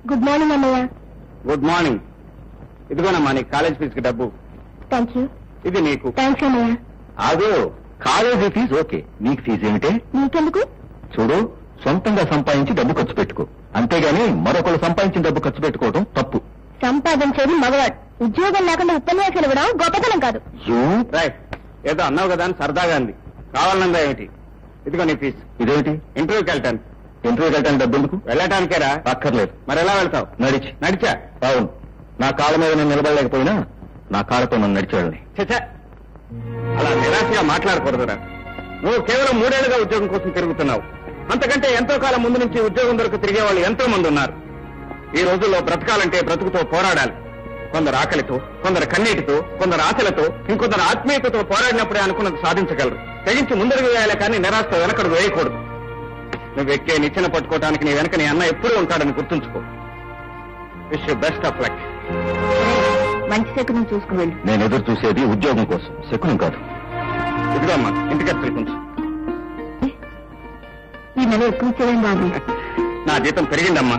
Good morning అన్నయ్య. Good morning. ఇదిగోనమ్మా నీ కాలేజ్ ఫీజుకి డబ్బు. Thank you. ఇది నీకు. థ్యాంక్స్ అన్నయ్య. అదో కాలేజీ ఫీజు ఓకే, నీకు ఫీజు ఏమిటే? నీకెందుకు? చూడు, సొంతంగా సంపాదించి డబ్బు ఖర్చు పెట్టుకో, అంతేగాని మరొకరు సంపాదించిన డబ్బు ఖర్చు పెట్టుకోవడం తప్పు. సంపాదించేది మగవాడు, ఉద్యోగం లేకుండా ఉపన్యాసాలు ఇవ్వడం గొప్పతనం కాదు. రైట్, ఏదో అన్నావు కదా అని సరదాగా అంది. కావాలన్నా ఏమిటి? ఇదిగో నీ ఫీజు. ఇదేమిటి? ఇంటర్వ్యూకి వెళ్తాను. ఇంటర్వ్యూకి వెళ్ళటానికి డబ్బు ఎందుకు? వెళ్ళటానికేరా? అక్కర్లేదు. మరి ఎలా వెళ్తావు? నడిచా. అవును, నా కాళ్ళ మీద నేను నిలబడలేకపోయినా నా కాళ్ళతో నన్ను నడిచేవాళ్ళని. చచ్చా, అలా నిరాశగా మాట్లాడకూడదురా. నువ్వు కేవలం 3 ఏళ్లుగా ఉద్యోగం కోసం తిరుగుతున్నావు. అంతకంటే ఎంతో కాలం ముందు నుంచి ఉద్యోగం దొరకు తిరిగే వాళ్ళు ఎంతో మంది ఉన్నారు. ఈ రోజుల్లో బ్రతకాలంటే బ్రతుకుతో పోరాడాలి. కొందరు ఆకలితో, కొందరు కన్నీటితో, కొందరు ఆశలతో, ఇంకొందరు ఆత్మీయతతో పోరాడినప్పుడే అనుకున్నది సాధించగలరు. తెగించి ముందడుగు వేయాలి కానీ నిరాశతో వెనకడుగు వేయకూడదు. నువ్వు ఎక్కే నిచ్చెన పట్టుకోవడానికి నీ వెనక నీ అన్న ఎప్పుడూ ఉంటాడని గుర్తుంచుకో. Wish you best of luck. మంచి శకునం చూసుకుని వెళ్ళి. నేను ఎదురు చూసేది ఉద్యోగం కోసం, శకునం కాదు. ఇదిగో అమ్మా, ఇంటికి కొంచెం. ఈ నెల ఎక్కువ చేయండి బాబు. నా జీతం పెరిగిందమ్మా.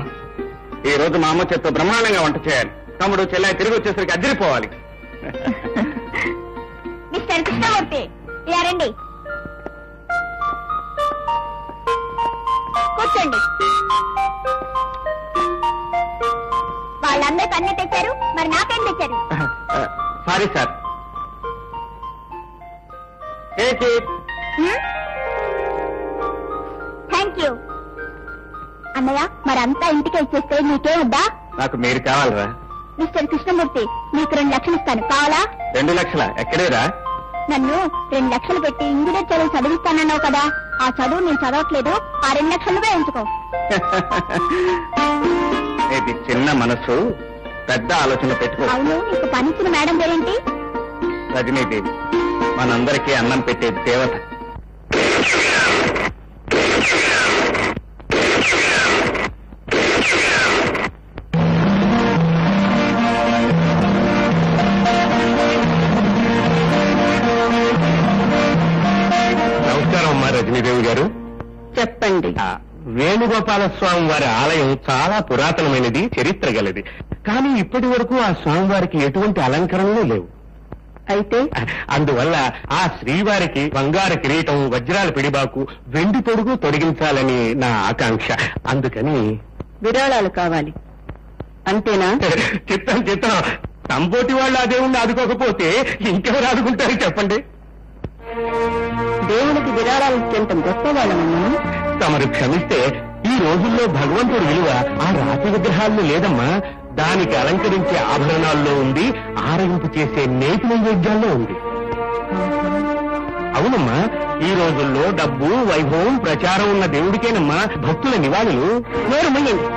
ఈ రోజు మా అమ్మ చేత్తో బ్రహ్మాండంగా వంట చేయాలి. తమ్ముడు చెల్లాయి తిరిగి వచ్చేసరికి అదిరిపోవాలి. మిస్టర్ కృష్ణమూర్తి, ఇలా రండి, కూర్చోండి. వాళ్ళందరికీ అన్నీ తెచ్చారు, మరి నాకేం తెచ్చారు? Sorry sir. Thank you. అన్నయ్య, మరంతా ఇంటికి ఇచ్చేస్తే నీకే వద్దా? నాకు మీరు కావాలరా? మిస్టర్ కృష్ణమూర్తి, మీకు 2 లక్షలు ఇస్తాను, కావాలా? 2 లక్షల ఎక్కడేరా? నన్ను 2 లక్షలు పెట్టి ఇంజనీర్ చదువు చదివిస్తానన్నావు కదా, ఆ చదువు నేను చదవట్లేదు, ఆ 2 లక్షలు వేయించుకో. ఇది చిన్న మనసు, పెద్ద ఆలోచన పెట్టుకో. అవును, నీకు పనిచ్చిన మేడం పేరేంటి? రజనీదేవి, మనందరికీ అన్నం పెట్టే దేవత. నమస్కారం అమ్మా రజనీదేవి గారు. చెప్పండి. వేణుగోపాల స్వామి వారి ఆలయం చాలా పురాతనమైనది, చరిత్ర గలది. కానీ ఇప్పటి వరకు ఆ స్వామివారికి ఎటువంటి అలంకరణలు లేవు. అయితే అందువల్ల ఆ శ్రీవారికి బంగారు కిరీటం, వజ్రాల పిడిబాకు, వెండి తొడుగు తొడిగించాలని నా ఆకాంక్ష. అందుకని విరాళాలు కావాలి, అంతేనా? చిత్తం సంపోటి వాళ్ళు ఆ దేవుణ్ణి ఆదుకోకపోతే ఇంకెవరు ఆదుకుంటారు చెప్పండి? దేవునికి విరాళాలు ఇచ్చేంత గొప్ప వాళ్ళమన్నా. తమరు క్షమిస్తే ఈ రోజుల్లో భగవంతుడి విలువ ఆ రాతి విగ్రహాల్లో లేదమ్మా, దానికి అలంకరించే ఆభరణాల్లో ఉంది, ఆరగింపు చేసే నేతి నైవేద్యాల్లో ఉంది. అవునమ్మా, ఈ రోజుల్లో డబ్బు, వైభవం, ప్రచారం ఉన్న దేవుడికేనమ్మా భక్తుల నివాళులు. నోరు ముయ్యండి.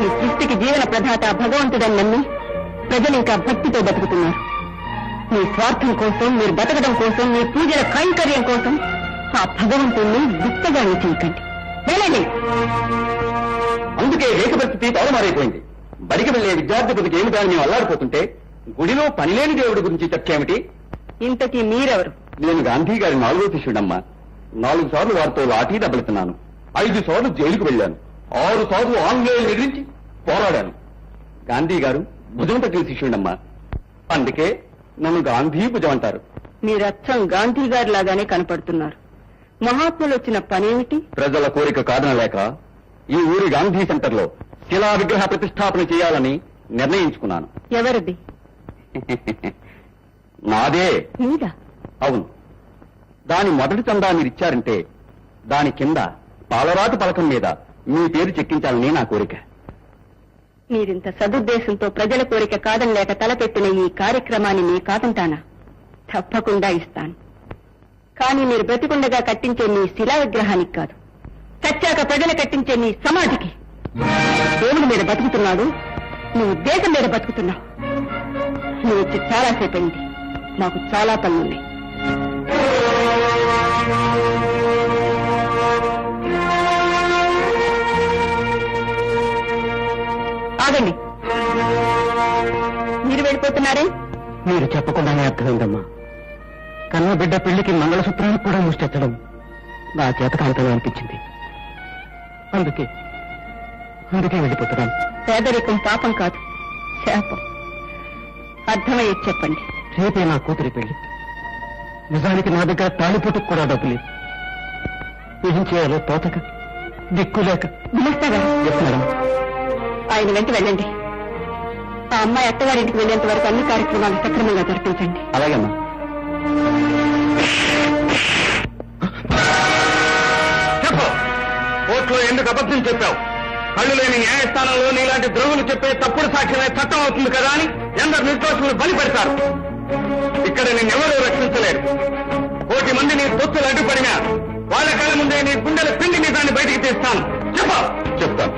ఈ సృష్టికి జీవన ప్రదాత భగవంతుడని నమ్మి ప్రజలు ఇంకా భక్తితో బతుకుతున్నారు. మీ స్వార్థం కోసం, మీరు బతకడం కోసం, మీ పూజల కైంకర్యం కోసం ఆ భగవంతుణ్ణి గుప్తగాన్ని చేయకండి. వెళ్ళండి. అందుకే రేఖ పరిస్థితి తారుమారైపోయింది. బడికి వెళ్లే విద్యార్థి కొద్దికి ఏమిటా మేము అల్లాడిపోతుంటే గుడిలో పనిలేని దేవుడి గురించి చర్చ ఏమిటి? ఇంతకీ మీరెవరు? నేను గాంధీ గారి 4వ శిష్యుడమ్మా. 4 సార్లు వారితో లాఠీ దెబ్బలుతున్నాను. 5 సార్లు జైలుకు వెళ్లాను. 6 సార్లు ఆంగ్లేయులు ఎదిరించి పోరాడాను. గాంధీ గారు భుజం తగ్గిన శిష్యుడమ్మా. అందుకే నన్ను గాంధీ భుజం అంటారు. మీరచ్చం గాంధీ గారి లాగానే కనపడుతున్నారు. మహాత్ములు వచ్చిన పనేమిటి? ప్రజల కోరిక కాదనలేక ఈ ఊరి గాంధీ సెంటర్ లో శిలా విగ్రహ ప్రతిష్టాపన చేయాలని నిర్ణయించుకున్నాను. ఎవరిది? నాదే. మీదా? అవును. దాని మొదటి చందా మీరిచ్చారంటే దాని కింద పాలరాతి పలకం మీద మీ పేరు చెక్కించాలని నా కోరిక. మీరింత సదుద్దేశంతో ప్రజల కోరిక కాదనలేక తలపెట్టిన ఈ కార్యక్రమాన్ని మీ కాదంటానా? తప్పకుండా ఇస్తాను. కానీ మీరు బ్రతికుండగా కట్టించే మీ శిలా విగ్రహానికి కాదు, చచ్చాక ప్రజలు కట్టించే మీ సమాధికి. దేవుని మీద బతుకుతున్నాడు, నువ్వు దేశం మీద బతుకుతున్నావు. నువ్వు వచ్చి చాలాసేపు అయింది, నాకు చాలా పనులున్నాయి. ఆగండి. మీరు వెళ్ళిపోతున్నారే? మీరు చెప్పకుండానే అర్థమైందమ్మా. కన్న బిడ్డ పెళ్లికి మంగళసూత్రానికి కూడా ముష్టెత్తడం నా చేతకాంతమే అనిపించింది. అందుకే వెళ్ళిపోతున్నాను. పేదరికం పాపం కాదు, శాపం. అర్థమయ్యేది చెప్పండి. రేపే నా కూతురి పెళ్లి. నిజానికి నా దగ్గర తాళిపుట్టుకు కూడా డబ్బు లేదు. ఏం చేయాలో తోతక, దిక్కులేక. గుమస్తా గారు, మేడం, ఆయన వెంట వెళ్ళండి. ఆ అమ్మాయి అత్తగారింటికి వెళ్ళేంత వరకు అన్ని కార్యక్రమాలు సక్రమంగా జరిపించండి. అలాగేమ్మా. చెప్పు, కోర్టులో ఎందుకు అబద్ధం చెప్పావు? కళ్ళు లేని న్యాయస్థానంలో నీలాంటి ద్రోహులు చెప్పే తప్పుడు సాక్ష్యమే చట్టం అవుతుంది కదా అని ఎందరు నిర్దోషులను బలి పెడతారు. ఇక్కడ నిన్నెవరూ రక్షించలేరు. 1,000 మంది నీ తొత్తులు అడ్డుపడినా వాళ్ళ కళ్ళ ముందే నీ గుండెల పిండి నీ దాన్ని బయటికి తీస్తాను. చెప్తాను.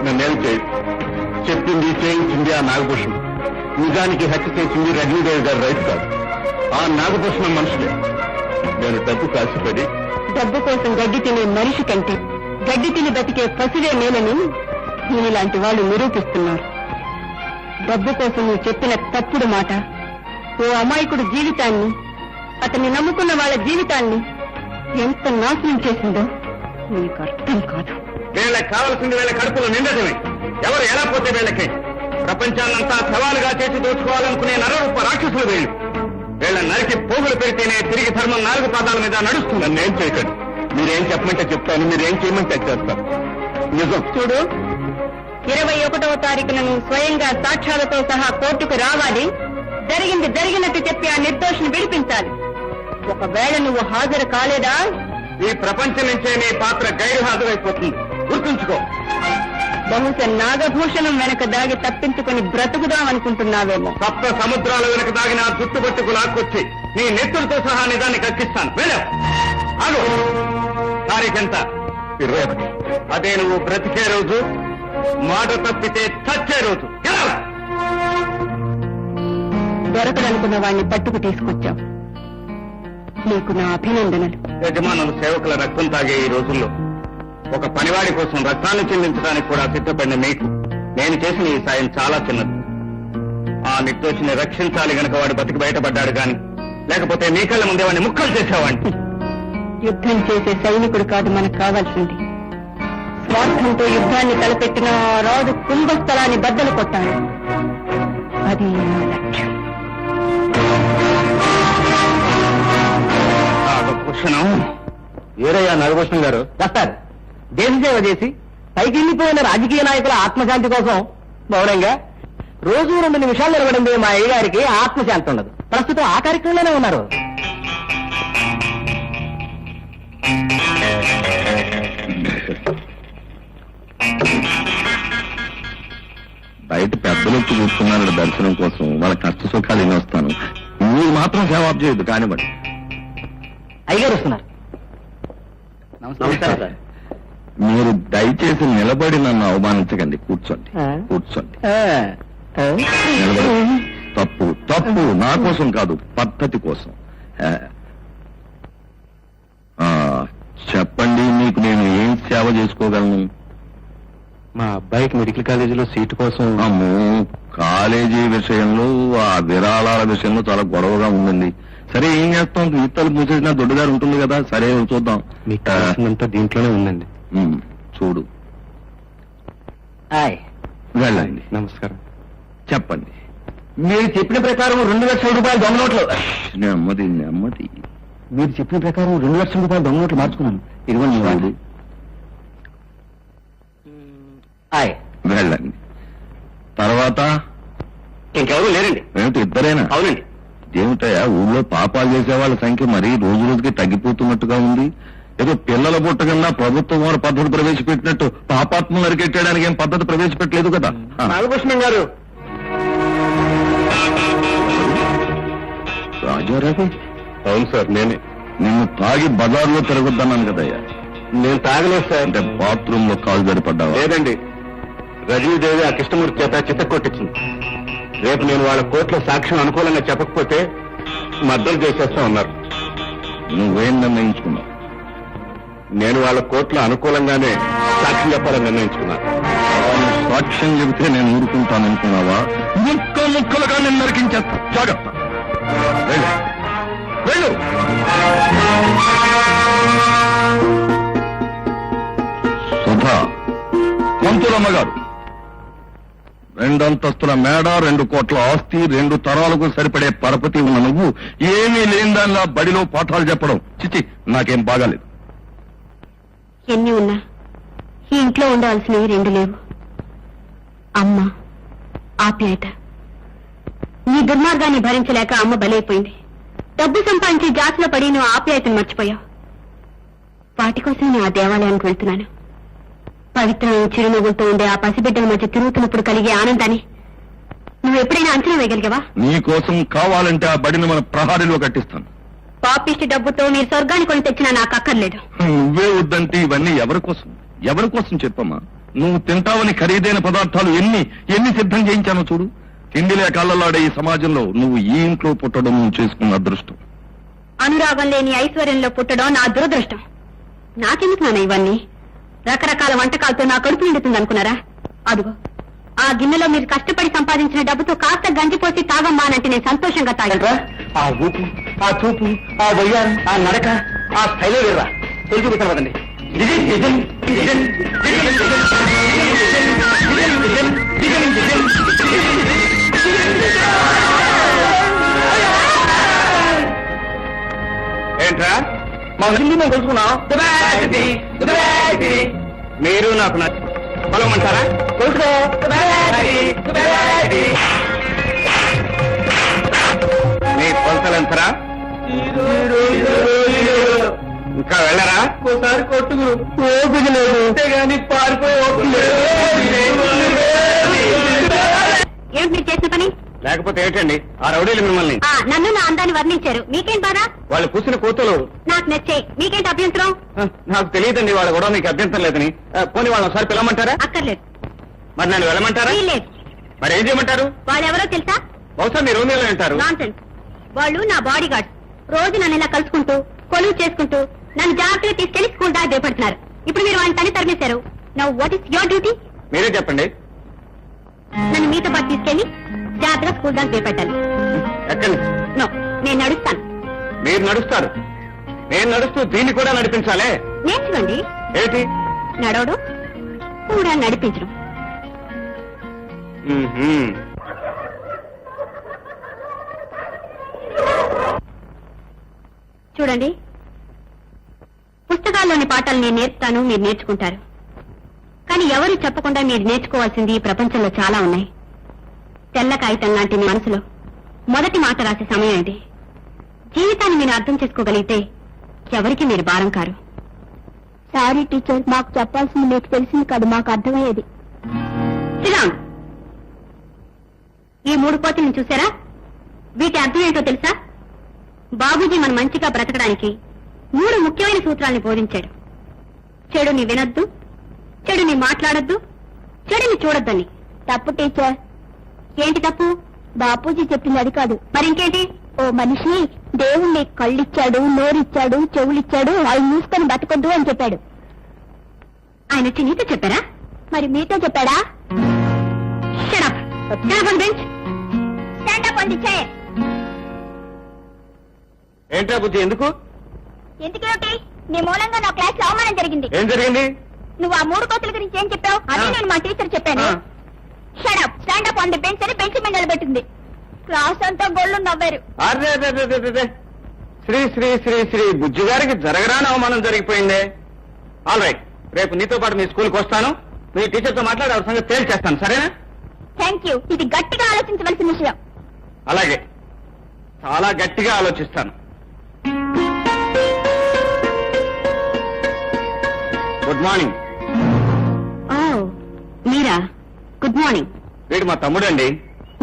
నన్నేం చేయి. చెప్పింది చేయించింది ఆ నాగభూషణం. నిజానికి హత్య చేసింది రజనీదేవి గారు రైతు కాదు, ఆ నాగభూషణం మనుషులే. నేను డబ్బు కాసిపడి డబ్బు కోసం గడ్డి తినే మనిషి కంటే గడ్డి తిని బతికే పసివే మేలని నీలాంటి వాళ్ళు నిరూపిస్తున్నారు. డబ్బు కోసం నువ్వు చెప్పిన తప్పుడు మాట ఓ అమాయకుడు జీవితాన్ని, అతన్ని నమ్ముకున్న వాళ్ళ జీవితాన్ని ఎంత నాశనం చేసిందో నీకు అర్థం కాదు. వీళ్ళకి కావలసింది వీళ్ళ కడుపులో నిండటమే. ఎవరు ఎలా పోతే వీళ్ళకే. ప్రపంచాన్నంతా సవాలుగా చేసి దోచుకోవాలనుకునే నరరూప రాక్షసులు వీళ్ళు. వీళ్ళ నరికి పోగులు పెడితేనే తిరిగి ధర్మం 4 పాదాల మీద నడుస్తుంది. నన్నేం చేయకండి. మీరేం చెప్పమంటే చెప్తాను, మీరేం చేయమంటే చేస్తాను. నిజం. చూడు, 21వ తారీఖున నువ్వు స్వయంగా సాక్ష్యాలతో సహా కోర్టుకు రావాలి. జరిగింది జరిగినట్టు చెప్పి ఆ నిర్దోషిని విడిపించాలి. ఒకవేళ నువ్వు హాజరు కాలేదా ఈ ప్రపంచం నుంచే నీ పాత్ర గైరు హాజరైపోతుంది. గుర్తుంచుకో. బహుశా నాగభూషణం వెనక దాగి తప్పించుకుని బ్రతుకుదామనుకుంటున్నావేమో. 7 సముద్రాల వెనక దాగిన జుట్టుబట్టుకు లాక్కొచ్చి నీ నెత్తులతో సహా నిజాన్ని కక్కిస్తాను. వెళ్ళావు. ఆగు. తారీఖెంత? 21. అదే నువ్వు బ్రతికే రోజు, మాట తప్పితే చచ్చే రోజు. ఎలా? దొరకదనుకున్న వాణ్ణి పట్టుకు తీసుకొచ్చావు. నీకు నా అభినందనలు. యజమానులు సేవకుల రక్తం తాగే ఈ రోజుల్లో ఒక పనివాడి కోసం రక్తాన్ని చెల్లించడానికి కూడా సిద్ధపడిన మీకు నేను చేసిన ఈ సాయం చాలా చిన్నది. ఆ నిర్దోషిని రక్షించాలి గనక వాడు బతికి బయటపడ్డాడు గాని, లేకపోతే మీ కళ్ళ ముందే వాడిని ముక్కలు చేసేవాడిని. యుద్ధం చేసే సైనికుడు కాదు మనకు కావాల్సింది. స్వార్థంతో యుద్ధాన్ని తలపెట్టిన ఆ రాజు కుంభస్థలాన్ని బద్దలు కొట్టాడు. అది నా లక్ష్యం. నాగభూషణం. ఏరయ్యా నాగభూషణం గారు వస్తారు. దేశ సేవ చేసి పైకి వెళ్ళిపోయిన రాజకీయ నాయకుల ఆత్మశాంతి కోసం మౌనంగా రోజు 2 నిమిషాలు నిలబడింది మా అయ్య గారికి ఆత్మశాంతి ఉండదు. ప్రస్తుతం ఆ కార్యక్రమంలోనే ఉన్నారు. బయట పెద్దలొచ్చి కూర్చున్నాడు దర్శనం కోసం. వాళ్ళ కష్ట సుఖాలు ఎన్ని వస్తాను. మీరు మాత్రం సేవ ఆప్ చేయొద్దు కానివ్వండి. అయ్యగారు వస్తున్నారు. నమస్కారం సార్. మీరు దయచేసి నిలబడి నన్ను అవమానించకండి. కూర్చోండి, కూర్చోండి. నిలబడి. తప్పు తప్పు. నా కోసం కాదు, పద్ధతి కోసం. చెప్పండి, మీకు నేను ఏం సేవ చేసుకోగలను? మా అబ్బాయికి మెడికల్ కాలేజీలో సీటు కోసం. అమ్మో, కాలేజీ విషయంలో, ఆ విరాళాల విషయంలో చాలా గొడవగా ఉందండి. సరే, ఏం చేస్తాం? ఈతలు మూసేసిన దొడ్డుగారు ఉంటుంది కదా. సరే, చూద్దాం. మీకు కావాల్సినంత దీంట్లోనే ఉందండి. చూడు. వెళ్ళండి. నమస్కారం. చెప్పండి. మీరు చెప్పిన ప్రకారం 2 లక్షల రూపాయలు దొంగ నోట్లు. నెమ్మది నెమ్మది. మీరు చెప్పిన ప్రకారం 2 లక్షల రూపాయలు దొంగ నోట్లు మార్చుకున్నాను. ఇదిగోండి మీ వాడు. వెళ్ళండి. తర్వాత ఇంకెవరూ లేరండి. ఏమిటి, ఇద్దరేనా? అవునండి. ఏమిటయా, ఊళ్ళో పాపాలు చేసే వాళ్ళ సంఖ్య మరీ రోజు రోజుకి తగ్గిపోతున్నట్టుగా ఉంది. ఏదో పిల్లల పుట్ట కన్నా ప్రభుత్వం వారు పద్ధతి ప్రవేశపెట్టినట్టు పాపాత్మలు అరికెట్టడానికి ఏం పద్ధతి ప్రవేశపెట్టలేదు కదా. నాగభూషణం గారు. రాజారావు. అవును సార్, నేనే. నిన్ను తాగి బజార్లో తిరగొద్దన్నాను కదయ్యా. నేను తాగలేదు సార్. అంటే బాత్రూమ్ లో కాలు సరిపడ్డావా? లేదండి. రజనీదేవి ఆ కృష్ణమూర్తి చేత చిత్త కొట్టించింది. రేపు నేను వాళ్ళ కోర్టులో సాక్ష్యం అనుకూలంగా చెప్పకపోతే మద్దతు చేసేస్తా ఉన్నారు. నువ్వేం నిర్ణయించుకున్నావు? నేను వాళ్ళ కోర్టులో అనుకూలంగానే సాక్ష్యం చెప్పాలని నిర్ణయించుకున్నాను. సాక్ష్యం చెబితే నేను ఊరుకుంటాను అనుకున్నావా? ముక్కలుగా నేను నరికించేస్తా. జాగ్రత్త. వెళ్ళు. వెళ్ళు. సుధా, పంతులమ్మ గారు, 2 అంతస్తుల మేడ, 2 కోట్ల ఆస్తి, 2 తరాలకు సరిపడే పరపతి ఉన్న నువ్వు ఏమీ లేని దానిలా బడిలో పాఠాలు చెప్పడం చిచి నాకేం బాగాలేదు. ఎన్ని ఉన్నా ఈ ఇంట్లో ఉండవలసినవి 2 లేవు. అమ్మ, ఆప్యాయత. నీ దుర్మార్గాన్ని భరించలేక అమ్మ బలైపోయింది. డబ్బు సంపాదించి జాతిలో పడి నువ్వు ఆప్యాయతను మర్చిపోయావు. వాటి కోసం నేను ఆ దేవాలయానికి వెళ్తున్నాను. పవిత్రమైన చిరునవ్వులతో ఉండే ఆ పసిబిడ్డల మధ్య తిరుగుతున్నప్పుడు కలిగే ఆనందాన్ని నువ్వు ఎప్పుడైనా అంచనా వేయగలిగావా? నీ కోసం కావాలంటే ఆ బడిని మన ప్రహారీలో కట్టిస్తాను. పాపిష్టి డబ్బుతో మీరు స్వర్గాన్ని కొని తెచ్చినా నాకు అక్కర్లేదు. నువ్వే వద్దంటే ఇవన్నీ ఎవరి కోసం చెప్పమ్మా. నువ్వు తింటావని ఖరీదైన పదార్థాలు ఎన్ని సిద్ధం చేయించానో చూడు. తిండిలే కళ్ళలాడే ఈ సమాజంలో నువ్వు ఈ ఇంట్లో పుట్టడం నువ్వు చేసుకున్న అదృష్టం. అనురాగం లేని ఐశ్వర్యంలో పుట్టడం నా దురదృష్టం. నాకెందుకు నాన్న ఇవన్నీ? రకరకాల వంటకాలతో నా కడుపు నిండుతుంది అనుకున్నారా? అదుగో ఆ గిన్నెలో మీరు కష్టపడి సంపాదించిన డబ్బుతో కాస్త గంజిపోసి తాగమ్మా అనంటే నేను సంతోషంగా తాగలరా? ఆ ఊపు, ఆ చూపు, ఆ వయ్యారం, ఆ నడక, ఆ స్థైలే వేర్రా తెలుగు కదండి. ఏంట్రా మా హిందీ మేము తెలుసుకున్నాం. మీరు నాకు పొలమంటారా? తెలుసుకో. మీ కొలతలంతరా? ఇంకా వెళ్ళరా? ఒకసారి కొట్టుకు ఓపిక లేదు అంతేగాని పారిపోయి ఏమిటి మీరు చేసిన పని? లేకపోతే ఏంటండి ఆ రౌడీలు మిమ్మల్ని నన్ను నా అందాన్ని వర్ణించారు. మీకేం బాధ? వాళ్ళు కూసిన కూతులు నాకు నచ్చాయి. మీకేంటి అభ్యంతరం? నాకు తెలియదండి వాళ్ళ కూడా మీకు అభ్యంతరం లేదని. పోనీ వాళ్ళని ఒకసారి పిలవమంటారా? అక్కర్లేదు. మరి నన్ను వెళ్ళమంటారా? లేదు. మరి ఏం చేయమంటారు? వాళ్ళెవరో తెలుసా? బహుశా మీరు రోమియోలో ఉంటారు. నాన్సెన్స్. వాళ్ళు నా బాడీ గార్డ్స్. రోజు నన్ను ఇలా కలుసుకుంటూ కొలువు చేసుకుంటూ నన్ను జాగ్రత్తగా తీసుకెళ్లి స్కూల్ దాకా చేపడుతున్నారు. ఇప్పుడు మీరు వాళ్ళని తని తరిమేశారు. Now what is your duty? మీరే చెప్పండి. నన్ను మీతో పాటు తీసుకెళ్లి జాగ్రత్తగా స్కూల్ దాకా చేపట్టాలి. ఎక్కండి. నో, నేను నడుస్తాను. మీరు నడుస్తారు, నేను నడుస్తూ దీన్ని కూడా నడిపించాలే. నేర్చుకోండి. ఏంటి? నడవడం కూడా నడిపించడం. చూడండి, పుస్తకాల్లోని పాఠాలు నేను నేర్పుతాను, మీరు నేర్చుకుంటారు. కానీ ఎవరు చెప్పకుండా మీరు నేర్చుకోవాల్సింది ఈ ప్రపంచంలో చాలా ఉన్నాయి. తెల్ల కాగితం లాంటి మీ మనసులో మొదటి మాట రాసే సమయం ఇది. జీవితాన్ని మీరు అర్థం చేసుకోగలిగితే ఎవరికి మీరు భారం కారు. సారీ టీచర్, మాకు చెప్పాల్సింది మీకు తెలిసింది కాదు, మాకు అర్థమయ్యేది. శ్రీరామ్, ఈ 3 కోతులను చూసారా? వీటి అర్థం ఏంటో తెలుసా? బాబూజీ మన మంచిగా బ్రతకడానికి 3 ముఖ్యమైన సూత్రాల్ని బోధించాడు. చెడుని వినొద్దు, చెడుని మాట్లాడొద్దు, చెడుని చూడొద్దని. తప్పు టీచర్. ఏంటి తప్పు? బాపూజీ చెప్పింది అది కాదు. మరింకేంటి? ఓ మనిషి దేవుణ్ణి కళ్ళిచ్చాడు, నోరిచ్చాడు, చెవులిచ్చాడు, అవి మూసుకొని బతకొద్దు అని చెప్పాడు. ఆయన వచ్చి నీతో చెప్పారా? మరి మీతో చెప్పాడా? Shut up. Stand up on the bench. Stand up on the chair. ఏంటా బుద్ధి? ఎందుకు? ఎందుకేమిటి? నీ మూలంగా నా క్లాస్ లో అవమానం జరిగింది. ఏం జరిగింది? నువ్వు ఆ 3 కోతుల గురించి ఏం చెప్పావు? అదే నేను మా టీచర్ చెప్పాను. Shut up. Stand up on the bench అని బెంచ్ మీద నిలబెట్టింది. క్లాస్ అంతా గోళ్ళు నవ్వారు. అరే శ్రీ శ్రీ శ్రీ శ్రీ బుజ్జి గారికి జరగరాని అవమానం జరిగిపోయిందే. ఆల్ రైట్, రేపు నీతో పాటు మీ స్కూల్కి వస్తాను. మీ టీచర్తో మాట్లాడి ఆ సంగతి తేల్చేస్తాను, సరేనా? Thank you. ఇది గట్టిగా ఆలోచించవలసిన విషయం. అలాగే, చాలా గట్టిగా ఆలోచిస్తాను. Good morning. ఓ మీరా? Good morning. వీడు మా తమ్ముడండి.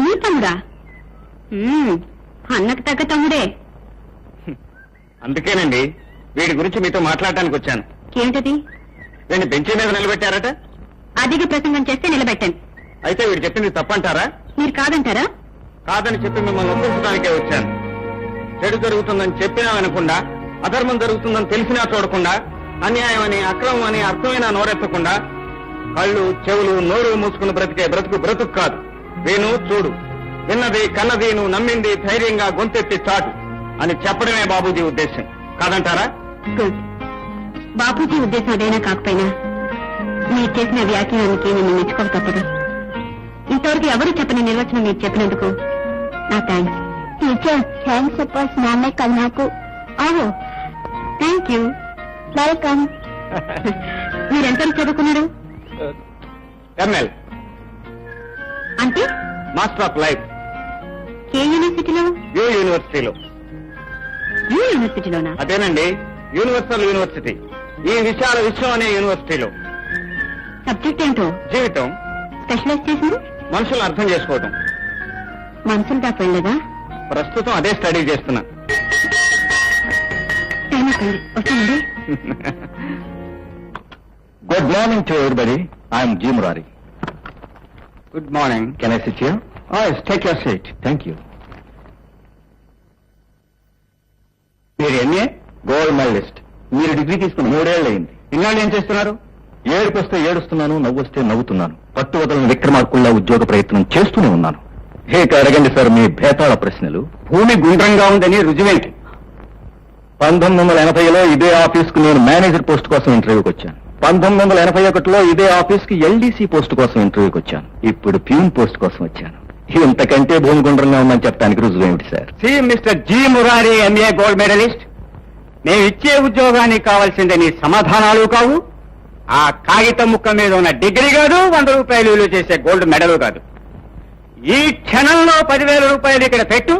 మీ తమ్ముడా? అన్నకు తగ్గ తమ్ముడే. అందుకేనండి వీడి గురించి మీతో మాట్లాడటానికి వచ్చాను. ఏమిటది? వీడిని బెంచీ మీద నిలబెట్టారట. అధిక ప్రసంగం చేస్తే నిలబెట్టాను. అయితే వీడు చెప్పింది తప్పంటారా? మీరు కాదంటారా? కాదని చెప్పి మిమ్మల్ని ఒప్పించడానికే వచ్చాను. చెడు జరుగుతుందని చెప్పినా వినకుండా, అధర్మం జరుగుతుందని తెలిసినా చూడకుండా, అన్యాయం అని, అక్రమం అని అర్థమైనా నోరెత్తకుండా, కళ్ళు చెవులు నోరు మూసుకుని బ్రతికే బ్రతుకు కాదు. విను, చూడు, విన్నది కన్నది నువ్వు నమ్మింది ధైర్యంగా గొంతెత్తి చాటు అని చెప్పడమే బాబూజీ ఉద్దేశం. కాదంటారా? గుడ్. బాపూజీ ఉద్దేశం అదైనా కాకపోయినా మీరు చేసిన వ్యాఖ్యానానికి నేను మెచ్చుకోక తప్పదు. ఇంతవరకు ఎవరు చెప్పని నిర్వచనం మీరు చెప్పినందుకు నా థ్యాంక్స్. టీచర్ థ్యాంక్స్ చెప్పాల్సిన నాన్నే కాదు నాకు. ఓహో థ్యాంక్ యూ. వెల్కమ్. మీరు ఎంతవరకు చదువుకున్నారు? ఎంఎల్ అంటే మాస్టర్ ఆఫ్ లైఫ్. ఏ యూనివర్సిటీలో? యూ యూనివర్సిటీలో. యూ యూనివర్సిటీలోనా? అదేనండి, యూనివర్సల్ యూనివర్సిటీ. ఈ విశాల విశ్వం అనే యూనివర్సిటీలో. సబ్జెక్ట్ ఏంటో? జీవితం. స్పెషలైజ్ చేసింది? మనుషులను అర్థం చేసుకోవటం. మనుషులు దాకా వెళ్ళలేదా? ప్రస్తుతం అదే స్టడీ చేస్తున్నా. టైం అయిపోయింది, వస్తానండి. Good morning to everybody. I am G Murari. Good morning. Can I sit here? Take your seat. Thank you. మీరు ఎంఏ గోల్డ్ మెడలిస్ట్. మీరు డిగ్రీ తీసుకుని 3 ఏళ్ళు అయింది. ఇన్నాళ్ళు ఏం చేస్తున్నారు? ఏడుపొస్తే ఏడుస్తున్నాను, నవ్వొస్తే నవ్వుతున్నాను. పట్టువదలని విక్రమార్కుల్లా ఉద్యోగ ప్రయత్నం చేస్తూనే ఉన్నాను. ఇక అడగండి సార్ మీ భేతాళ ప్రశ్నలు. భూమి గుండ్రంగా ఉందని రుజువేంటి? 1980లో ఇదే ఆఫీస్ కు నేను మేనేజర్ పోస్ట్ కోసం ఇంటర్వ్యూకి వచ్చాను. 1981లో ఇదే ఆఫీస్ కి ఎల్డీసీ పోస్ట్ కోసం ఇంటర్వ్యూకి వచ్చాను. ఇప్పుడు ప్యూన్ పోస్ట్ కోసం వచ్చాను. ఇంతకంటే భూమి గుండ్రంగా ఉందని చెప్పడానికి రుజువేమిటి sir? See Mister G Murari, M A gold medalist. మేము ఇచ్చే ఉద్యోగానికి కావాల్సిందే నీ సమాధానాలు కావు, ఆ కాగితం ముక్క మీద ఉన్న డిగ్రీ కాదు, 100 రూపాయలు విలువ చేసే గోల్డ్ మెడల్ కాదు. ఈ క్షణంలో 10,000 రూపాయలు ఇక్కడ పెట్టు,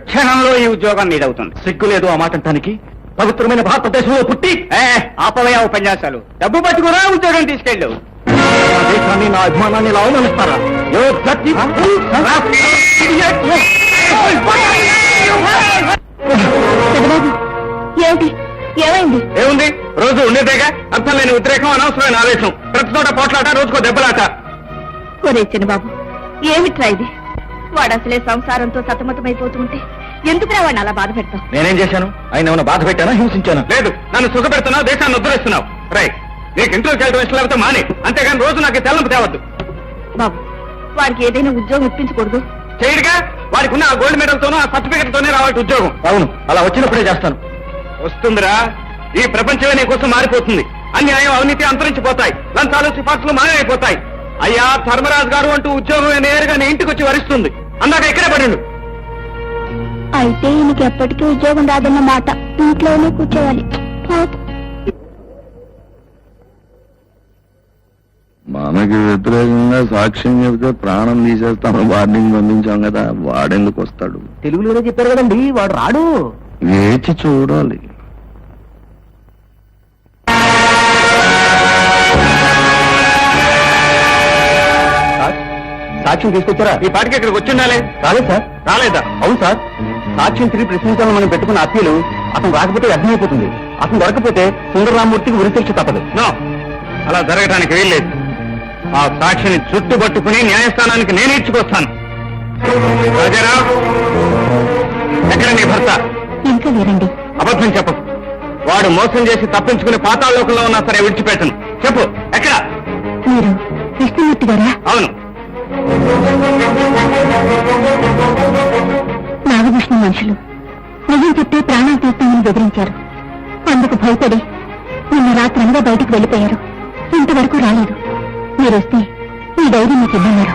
క్షణంలో ఈ ఉద్యోగం మీదవుతుంది. సిగ్గు లేదు ఆ మాట అంటానికి? పవిత్రమైన భారతదేశంలో పుట్టి ఆపవయ ఉపన్యాసాలు. డబ్బు పట్టుకురా, ఉద్యోగం తీసుకెళ్ళు. నా దేశాన్ని, నా అభిమానాన్ని ఇలా అవమానిస్తారా? ఏమిటి? ఏమైంది? ఏముంది, రోజు ఉండేదేగా. అర్థం లేని ఉద్రేకం, అనవసరమైన ఆవేశం, ప్రతి చోట పోట్లాట, రోజుకో దెబ్బలాట. ఒరే చిన్నబాబు, ఏమిట్రా ఇది? వాడు అసలే సంసారంతో సతమతమైపోతుంటే ఎందుకురా వాడిని అలా బాధ పెడతావు? నేనేం చేశాను? ఆయన ఏమైనా బాధ పెట్టానా, హింసించాను? లేదు, నన్ను సుఖపెడుతున్నావు, దేశాన్ని ఉద్ధరిస్తున్నావు. రైట్, నీకు ఇంట్లోకి వెళ్ళడం ఇష్టం లేకపోతే మాని, అంతేగాని రోజు నాకు తెల్లంపు తేవద్దు. బాబు, వాడికి ఏదైనా ఉద్యోగం ఇప్పించకూడదు? చేయడుగా, వాడికి ఉన్న ఆ గోల్డ్ మెడల్ తోనూ, ఆ సర్టిఫికెట్ తోనే రావాలి ఉద్యోగం. అవును, అలా వచ్చినప్పుడే చేస్తాను. వస్తుందిరా, ఈ ప్రపంచమే నీ కోసం మారిపోతుంది. అన్యాయం, అవినీతి అంతరించిపోతాయి, లంచాలు సిఫార్సులు మాయమైపోతాయి. అయ్యా ధర్మరాజు గారు అంటూ ఉద్యోగం నేరుగా నీ ఇంటికి వచ్చి వరిస్తుంది. అందాక ఇక్కడే పడిండు. అయితే ఈయనకి ఎప్పటికీ ఉద్యోగం రాదన్న మాట. ఇంట్లోనే కూర్చోవాలి. మనకి వ్యతిరేకంగా సాక్ష్యం చెబితే ప్రాణం తీసేస్తామని వార్నింగ్ పంపించాం కదా, వాడెందుకు వస్తాడు? తెలుగులోనే చెప్పారు కదండి, వాడు రాడు. వేచి చూడాలి. సాక్ష్యం తీసుకొచ్చారా? ఈ పాటికి ఇక్కడికి వచ్చి ఉండాలి. రాలేదు సార్. రాలేదా? అవును సార్, సాక్ష్యం తిరిగి ప్రశ్నించాలని మనం పెట్టుకున్న అప్పీలు అతను రాకపోతే అర్థమైపోతుంది. అతను దొరకపోతే సుందరరామూర్తికి ఉరిశిక్ష తప్పదు. నో, అలా జరగడానికి వీల్లేదు. ఆ సాక్షిని చుట్టుపట్టుకుని న్యాయస్థానానికి నేను ఇచ్చుకొస్తాను. రాజారావు, ఎక్కడ నీ భర్త? ఇంకా లేరండి. అబద్ధం చెప్పకు. వాడు మోసం చేసి తప్పించుకుని పాతాళలోకంలో ఉన్నా సరే విడిచిపెట్టను. చెప్పు, ఎక్కడ? మీరు కృష్ణమూర్తి గారా? అవును. నాగభూషణ మనుషులు నిజం చెప్తే ప్రాణాలు తీస్తామని బెదిరించారు. అందుకు భయపడి నిన్న రాత్రంగా బయటకు వెళ్లిపోయారు. ఇంతవరకు రాలేదు. మీరొస్తే ఈ డైరీ మీకు ఇవ్వన్నారు.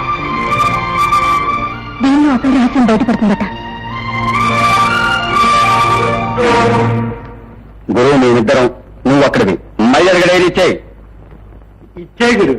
దీనిలో అసలు రహస్యం బయటపడుతుందట. గురువు మేమిద్దరం, నువ్వు అక్కడివి. మళ్ళీ అడిగ డైరీ ఇచ్చేయి. ఇచ్చే గురు.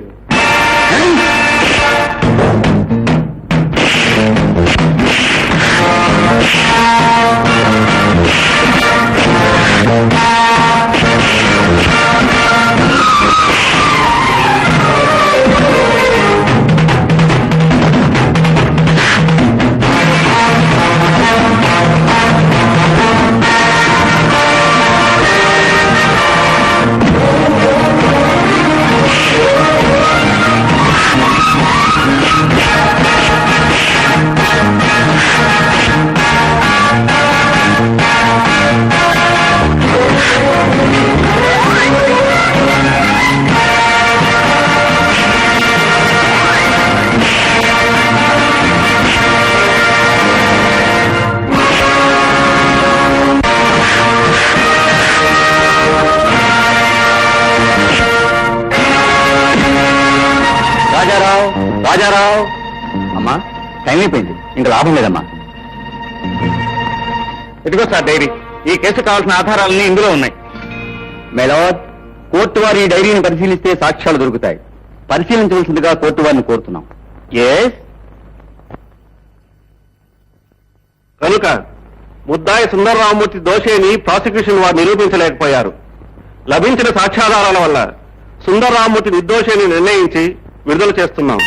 అమ్మా టైం అయిపోయింది, ఇంకా లాభం లేదమ్మా. ఇదిగో సార్ డైరీ. ఈ కేసు కావాల్సిన ఆధారాలన్నీ ఇందులో ఉన్నాయి. మేలాద్, కోర్టు వారి ఈ డైరీని పరిశీలిస్తే సాక్ష్యాలు దొరుకుతాయి. పరిశీలించవలసిందిగా కోర్టు వారిని కోరుతున్నాం. కనుక ముద్దాయి సుందరరామమూర్తి దోషిని ప్రాసిక్యూషన్ వారు నిరూపించలేకపోయారు. లభించిన సాక్ష్యాధారాల వల్ల సుందరరామమూర్తి నిర్దోషిని నిర్ణయించి విడుదల చేస్తున్నాం.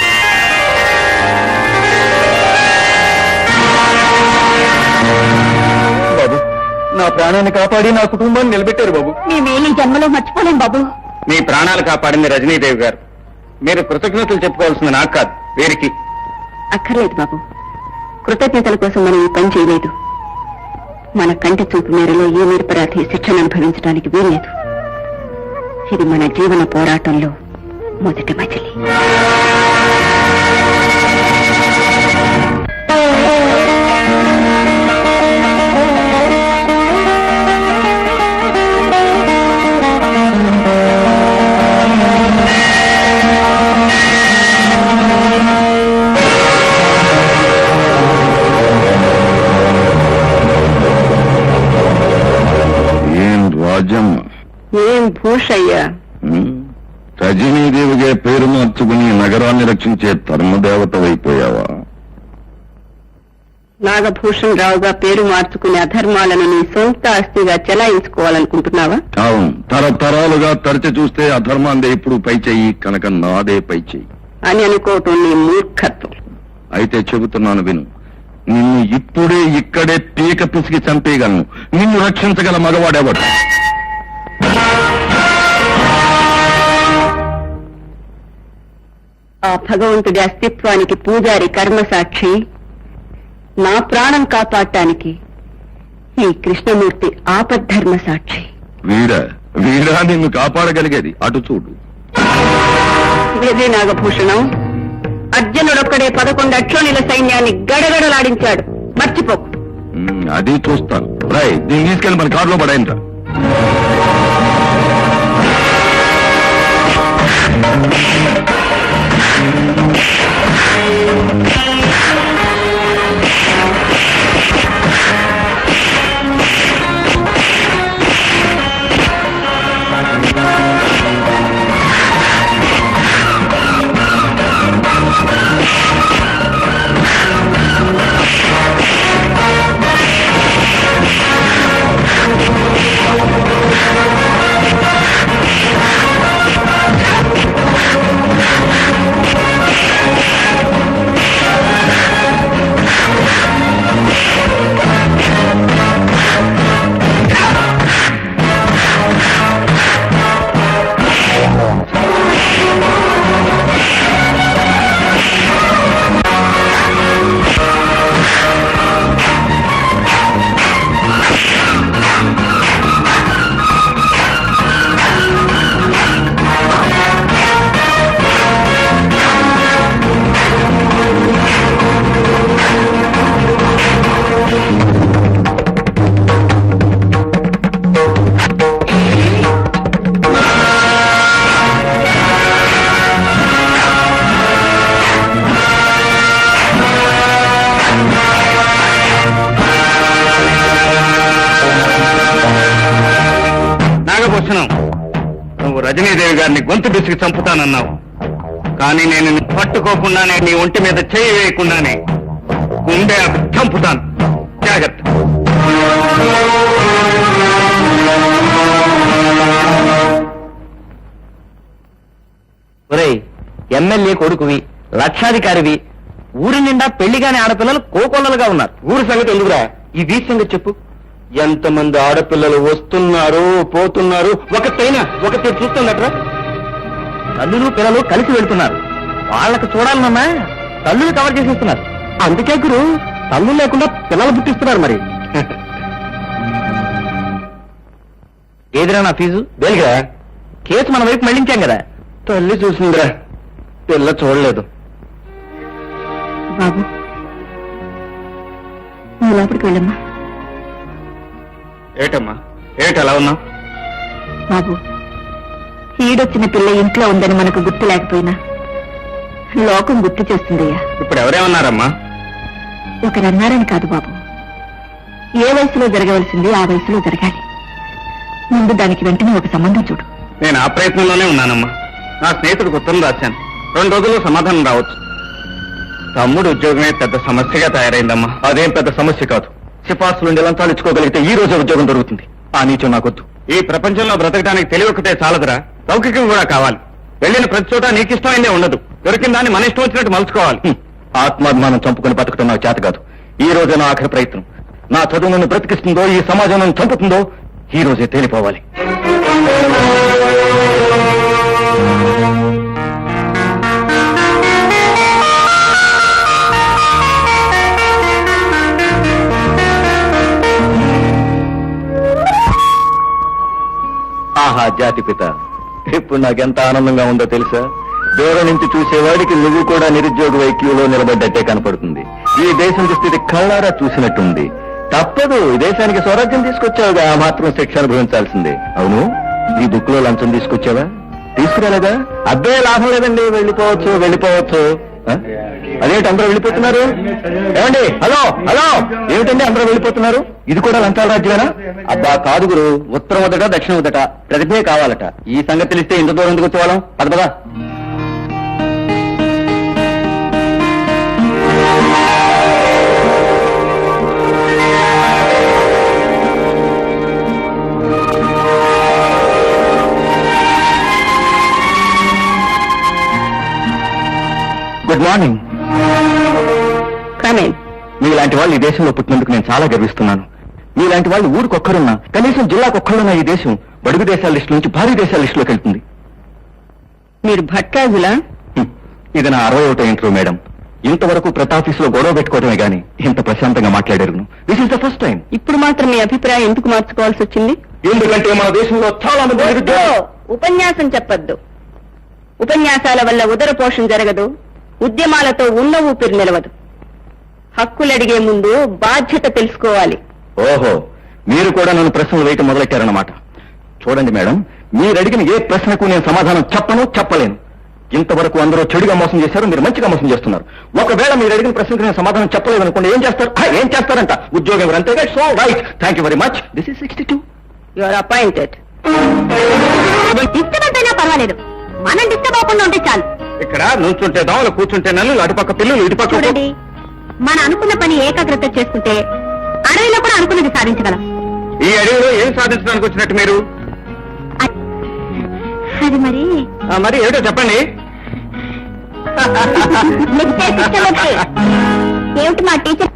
బాబు, నా ప్రాణాన్ని కాపాడి నా కుటుంబాన్ని నిలబెట్టారు బాబు. మేమేమి జన్మలో మర్చిపోలేం బాబు. మీ ప్రాణాలు కాపాడింది రజనీదేవి గారు. మీరు కృతజ్ఞతలు చెప్పుకోవాల్సింది నాకు కాదు, వీరికి. అక్కర్లేదు బాబు, కృతజ్ఞతల కోసం మనం ఈ పని చేయలేదు. మన కంటి చూపు మేరలో ఏ నిరపరాధి శిక్షను అనుభవించడానికి వీల్లేదు. ఇది మన జీవన పోరాటంలో మొదటి మజిలీ. ఏం రాజమ్మ, ఏం భూషయ్యా, రజనీదేవిగా పేరు మార్చుకుని నగరాన్ని రక్షించే ధర్మదేవతవైపోయావా? నాగభూషణ్ రావుగా పేరు మార్చుకునే అధర్మాలను నీ సొంత ఆస్తిగా చెలాయించుకోవాలనుకుంటున్నావా? అవును, తరతరాలుగా తరచి చూస్తే అధర్మాందే ఇప్పుడు పై చెయ్యి, కనుక నాదే పై చెయ్యి అని అనుకోవటం నీ మూర్ఖత్వం. అయితే చెబుతున్నాను విను. నిన్ను ఇప్పుడే ఇక్కడే పీక పిసికి చంపేయగలను. నిన్ను రక్షించగల మగవాడెవడు? ఆ భగవంతుడి అస్తిత్వానికి పూజారి కర్మసాక్షి, నా ప్రాణం కాపాడటానికి ఈ కృష్ణమూర్తి ఆపద్ధర్మ సాక్షి. వీడా నిన్ను కాపాడగలిగేది? అటు చూడు. ఇదే నాగభూషణం. అర్జునుడొక్కడే 11 అక్షోణిల సైన్యాన్ని గడగడలాడించాడు, మర్చిపోకు. అది చూస్తాను. రాయ్, దీన్ని తీసుకెళ్ళి మన కారులో పడాయంట. నువ్వు రజనీదేవి గారిని గొంతు బిసికి చంపుతానన్నావు. కానీ నేను నిన్ను పట్టుకోకుండానే, నీ ఒంటి మీద చేయి వేయకుండానే గుండె చంపుతాను. జాగ్రత్త. ఒరేయ్, ఎమ్మెల్యే కొడుకువి, లక్షాధికారివి, ఊరి నిండా పెళ్లిగానే ఆడపిల్లలు కోకొల్లలుగా ఉన్నారు. ఊరి సంగతి ఎందుకురా, ఈ వీధి సంగతి చెప్పు. ఎంతమంది ఆడపిల్లలు వస్తున్నారు, పోతున్నారు. ఒకటి చూస్తుందట్రా. తల్లులు పిల్లలు కలిసి వెళ్తున్నారు. వాళ్ళకి చూడాలన్నా తల్లులు కవర్ చేసేస్తున్నారు. అందుకే గురు, తల్లు లేకుండా పిల్లలు పుట్టిస్తున్నారు. మరి ఏదిరా నా ఫీజు? దేనిగా? కేసు మన వైపు మళ్ళించాం కదా. తల్లి చూసిందిరా, పిల్ల చూడలేదు. బాబు, నువ్వు లోపలికి వెళ్ళమ్మా. ఏటమ్మా, ఏటలా ఉన్నావు? బాబు, ఈడొచ్చిన పిల్ల ఇంట్లో ఉందని మనకు గుర్తు లేకపోయినా లోకం గుర్తు చేస్తుందయ్యా. ఇప్పుడు ఎవరేమన్నారమ్మా? ఒకరన్నారని కాదు బాబు, ఏ వయసులో జరగవలసింది ఆ వయసులో జరగాలి. ముందు దానికి వెంటనే ఒక సంబంధం చూడు. నేను ఆ ప్రయత్నంలోనే ఉన్నానమ్మా. నా స్నేహితుడికి ఉత్తరం రాశాను. 2 రోజుల్లో సమాధానం రావచ్చు. తమ్ముడు ఉద్యోగమే పెద్ద సమస్యగా తయారైందమ్మా. అదేం పెద్ద సమస్య కాదు. సిఫార్సు నుండి లంచాలు ఇచ్చుకోగలిగితే ఈ రోజే ఉద్యోగం దొరుకుతుంది. ఆ నీచం నాకొద్దు. ఈ ప్రపంచంలో బ్రతకడానికి తెలివొక్కటే చాలదురా, లౌకికం కూడా కావాలి. వెళ్ళిన ప్రతి చోట నీకు ఇష్టమైందే ఉండదు. దొరికిన దాన్ని మన ఇష్టం వచ్చినట్టు మలుచుకోవాలి. ఆత్మాభిమానం చంపుకుని బతకడం నాకు చేత కాదు. ఈ రోజే నా ఆఖరి ప్రయత్నం. నా చదువు నన్ను బ్రతికిస్తుందో ఈ సమాజం నన్ను చంపుతుందో ఈ రోజే తేలిపోవాలి. ఆహా జాతిపిత, ఇప్పుడు నాకెంత ఆనందంగా ఉందో తెలుసా? దూరం నుంచి చూసేవాడికి నువ్వు కూడా నిరుద్యోగ వైక్యూలో నిలబడ్డట్టే కనపడుతుంది. ఈ దేశం దుస్థితి కళ్ళారా చూసినట్టుంది. తప్పదు, ఈ దేశానికి స్వరాజ్యం తీసుకొచ్చావుగా, ఆ మాత్రం శిక్ష అనుభవించాల్సిందే. అవును, ఈ బుక్ లో లంచం తీసుకొచ్చావా? తీసుకురాలేదా? అబ్బే లాభం లేదండి, వెళ్ళిపోవచ్చు. అదేంటి అందరూ వెళ్ళిపోతున్నారు? ఏమండి, హలో హలో, ఏమిటండి అందరూ వెళ్ళిపోతున్నారు? ఇది కూడా లంచాల రాజ్యమేనా? అబ్బా కాదు గురు, ఉత్తరం వదట దక్షిణ వదట, ప్రతిజ్ఞే కావాలట. ఈ సంగతి తెలిస్తే ఇంత దూరం ఎందుకు వచ్చేవాళ్ళం? పదపదా. Good morning. మీలాంటి వాళ్ళు ఈ దేశంలో పుట్టినందుకు నేను చాలా గర్విస్తున్నాను. మీలాంటి వాళ్ళు ఊరికొక్కరున్నా, కనీసం జిల్లాకొక్కరున్నా ఈ దేశం బడుగు దేశాల లిస్టు నుంచి భారీ దేశాల లిస్టులోకి వెళ్తుంది. మీరు భట్రాజులా? ఇది నా 61వ ఇంటర్వ్యూ మేడం. ఇంతవరకు ప్రతి ఆఫీసులో గొడవ పెట్టుకోవడమే గానీ ఇంత ప్రశాంతంగా మాట్లాడారు. This is the first time. ఇప్పుడు మాత్రం మీ అభిప్రాయం ఎందుకు మార్చుకోవాల్సి వచ్చింది? ఎందుకంటే మన దేశంలో చాలా మంది ఉపన్యాసం చెప్పొద్దు. ఉపన్యాసాల వల్ల ఉదర పోషణ జరగదు, ఉద్యమాలతో ఉన్న ఊపిరి నిలవదు. హక్కులడిగే ముందు బాధ్యత తెలుసుకోవాలి. ఓహో, మీరు కూడా నన్ను ప్రశ్నలు వేయటం మొదలెట్టారన్నమాట. చూడండి మేడం, మీరు అడిగిన ఏ ప్రశ్నకు నేను సమాధానం చెప్పలేను. ఇంతవరకు అందరూ చెడుగా మోసం చేశారు, మీరు మంచిగా మోసం చేస్తున్నారు. ఒకవేళ మీరు అడిగిన ప్రశ్నకు నేను సమాధానం చెప్పలేదు అనుకోండి, ఏం చేస్తారంట? ఉద్యోగం ఎవరు? అంతే. So right, thank you very much. This is 62. You are appointed. Disturbance పర్వాలేదు, మనం డిస్టర్బ్ అవ్వకుండా ఉంటే చాలు. ఇక్కడ నుంచుంటే దోమలు, కూర్చుంటే నల్లు, అటుపక్క పిల్లలు, ఇటుపక్క. చూడండి, మన అనుకున్న పని ఏకాగ్రత చేసుకుంటే అడవిలో కూడా అనుకున్నది సాధించగలం. ఈ అడవిలో ఏం సాధించడానికి వచ్చినట్టు మీరు? అది మరి మరి ఏమిటో చెప్పండి. ఏమిటి మా టీచర్?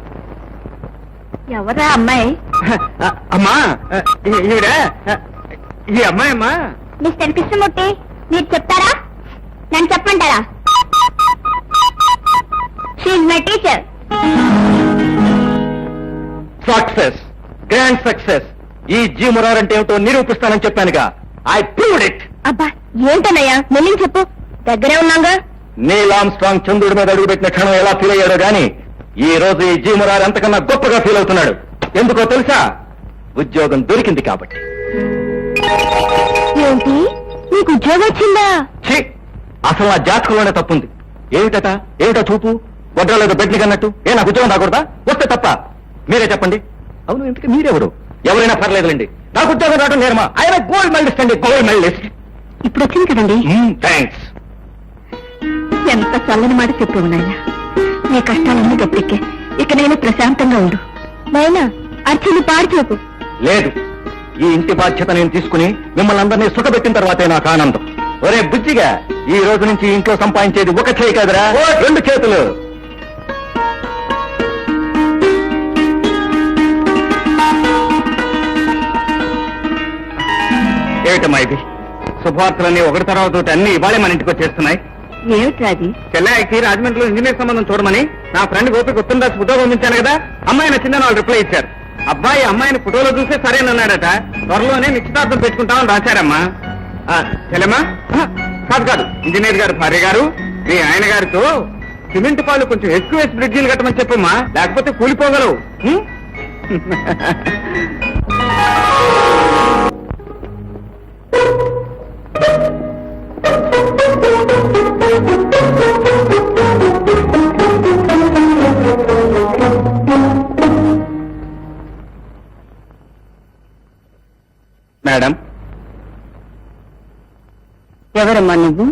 ఎవరా అమ్మాయి? అమ్మా, ఈవిడ ఈ అమ్మాయి అమ్మా. మిస్టర్ కృష్ణమూర్తి, మీరు చెప్తారా నన్ను చెప్పంటారా? She my teacher. Success, grand success. ఈ జీ మురార్ అంటే ఏమిటో నిరూపిస్తానని చెప్పానుగా. I proved it. అబ్బా ఏంటన్నయ్యా, మెల్లి చెప్పు, దగ్గరే ఉన్నాగా. నీల్ ఆర్మ్స్ట్రాంగ్ చంద్రుడి మీద అడుగుపెట్టిన క్షణం ఎలా ఫీల్ అయ్యాడో గాని ఈ రోజు ఈ జీ మురార్ ఎంతకన్నా గొప్పగా ఫీల్ అవుతున్నాడు. ఎందుకో తెలుసా? ఉద్యోగం దొరికింది కాబట్టి. ఏంటి, నీకు ఉద్యోగం వచ్చిందా? ఛీ, అసలు నా జాతకంలోనే తప్పుంది. ఏమిటా చూపు? గొడ్డలేదు బెడ్ని కన్నట్టు. నాకు ఉద్యోగం రాకూడదా? వస్తే తప్ప? మీరే చెప్పండి. అవును, ఇంతకీ మీరెవరు? ఎవరైనా పర్లేదులేండి, నాకు ఉద్యోగం రావడం నేరమా? ఆయన గోల్డ్ మెడలిస్ట్ అండి, గోల్డ్ మెడలిస్ట్. ఇప్పుడు వచ్చింది కదండి. థ్యాంక్స్. ఎంత చల్లని మాట చెప్పు నాయనా. నీ కష్టాలన్నీ గట్టెక్కే, ఇక నేను ప్రశాంతంగా ఉండు. నాయనా, అర్చని పాడు చెప్పు. లేదు, ఈ ఇంటి బాధ్యత నేను తీసుకుని మిమ్మల్ని అందరినీ సుఖపెట్టిన తర్వాతే నాకు ఆనందం. ఒరే బుజ్జిగా, ఈ రోజు నుంచి ఇంట్లో సంపాదించేది ఒక చేయి కాదురా, 2 చేతులు. ఏమిటమ్మా ఇది? శుభవార్తలన్నీ ఒకటి తర్వాత అన్ని ఇవాళే మన ఇంటికి వచ్చేస్తున్నాయి. ఏమిటి అది? చెల్లాయికి రాజమండ్రిలో ఇంజనీర్ సంబంధం చూడమని నా ఫ్రెండ్ గోపికి ఉత్తరం రాసి ఉద్యోగం పంపించాను కదా, అమ్మాయి నచ్చిందని వాళ్ళు రిప్లై ఇచ్చారు. అబ్బాయి అమ్మాయిని ఫోటోలో చూస్తే సరేనన్నాడట. త్వరలోనే నిశ్చితార్థం పెట్టుకుంటామని రాశారమ్మా. చెల్లెమ్మా, కాదు, ఇంజనీర్ గారు భార్య గారు మీ ఆయన గారితో సిమెంట్ పాలు కొంచెం ఎక్కువ వేసి బ్రిడ్జీలు కట్టమని చెప్పమ్మా, లేకపోతే కూలిపోగలవు. ఎవరమ్మా నువ్వు?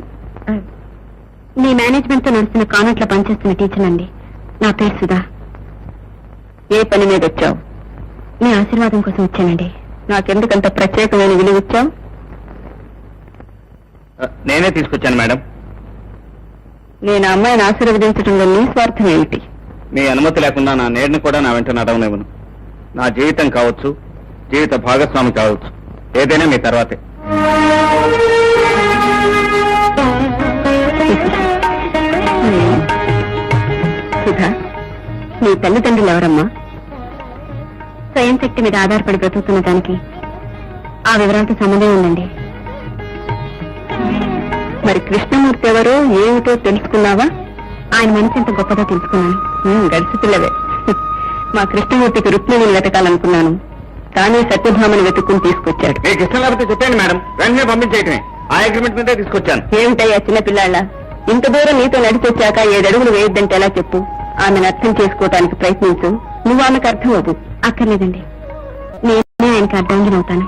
మీ మేనేజ్మెంట్ తో నడుస్తున్న కాన్వెంట్ లో పనిచేస్తున్న టీచర్ అండి. నా పేరు సుధా. ఏ పని మీద వచ్చావు? మీ ఆశీర్వాదం కోసం వచ్చానండి. నాకెందుకంత ప్రత్యేకమైన విలువ ఇచ్చావు? నేనే తీసుకొచ్చాను మేడం. నేను ఆ అమ్మాయిని ఆశీర్వదించడంలో నీ స్వార్థం ఏమిటి? మీ అనుమతి లేకుండా నా నేరుని కూడా నా వెంట నడవనివ్వను. నా జీవితం కావచ్చు, జీవిత భాగస్వామి కావచ్చు, ఏదైనా మీ తర్వాతే. సుధా, నీ తల్లిదండ్రులు ఎవరమ్మా? స్వయం శక్తి మీద ఆధారపడి బ్రతుకుతున్న దానికి ఆ వివరాలతో సంబంధం ఉందండి. మరి కృష్ణమూర్తి ఎవరో ఏమిటో తెలుసుకున్నావా? ఆయన మనసు ఎంత గొప్పదో తెలుసుకున్నాను. గడిచి పిల్లవే. మా కృష్ణమూర్తికి రుక్మిణిని వెతకాలనుకున్నాను, కానీ సత్యభామని వెతుక్కుని తీసుకొచ్చాడు. మీకు ఇష్టం లేకపోతే చెప్పండి మేడం, వెంటనే పంపించేయటమే. ఆ అగ్రిమెంట్ మీదే తీసుకొచ్చాను. ఏమిటయ్యా చిన్నపిల్లాళ్ళ, ఇంత దూరం నీతో నడిచొచ్చాక 7 అడుగులు వేయొద్దంటే ఎలా చెప్పు? ఆమెను అర్థం చేసుకోవటానికి ప్రయత్నించు. నువ్వు ఆమెకు అర్థం అవ్వు. అక్కర్లేదండి, నేనే ఆయనకి అర్థంగినవుతాను.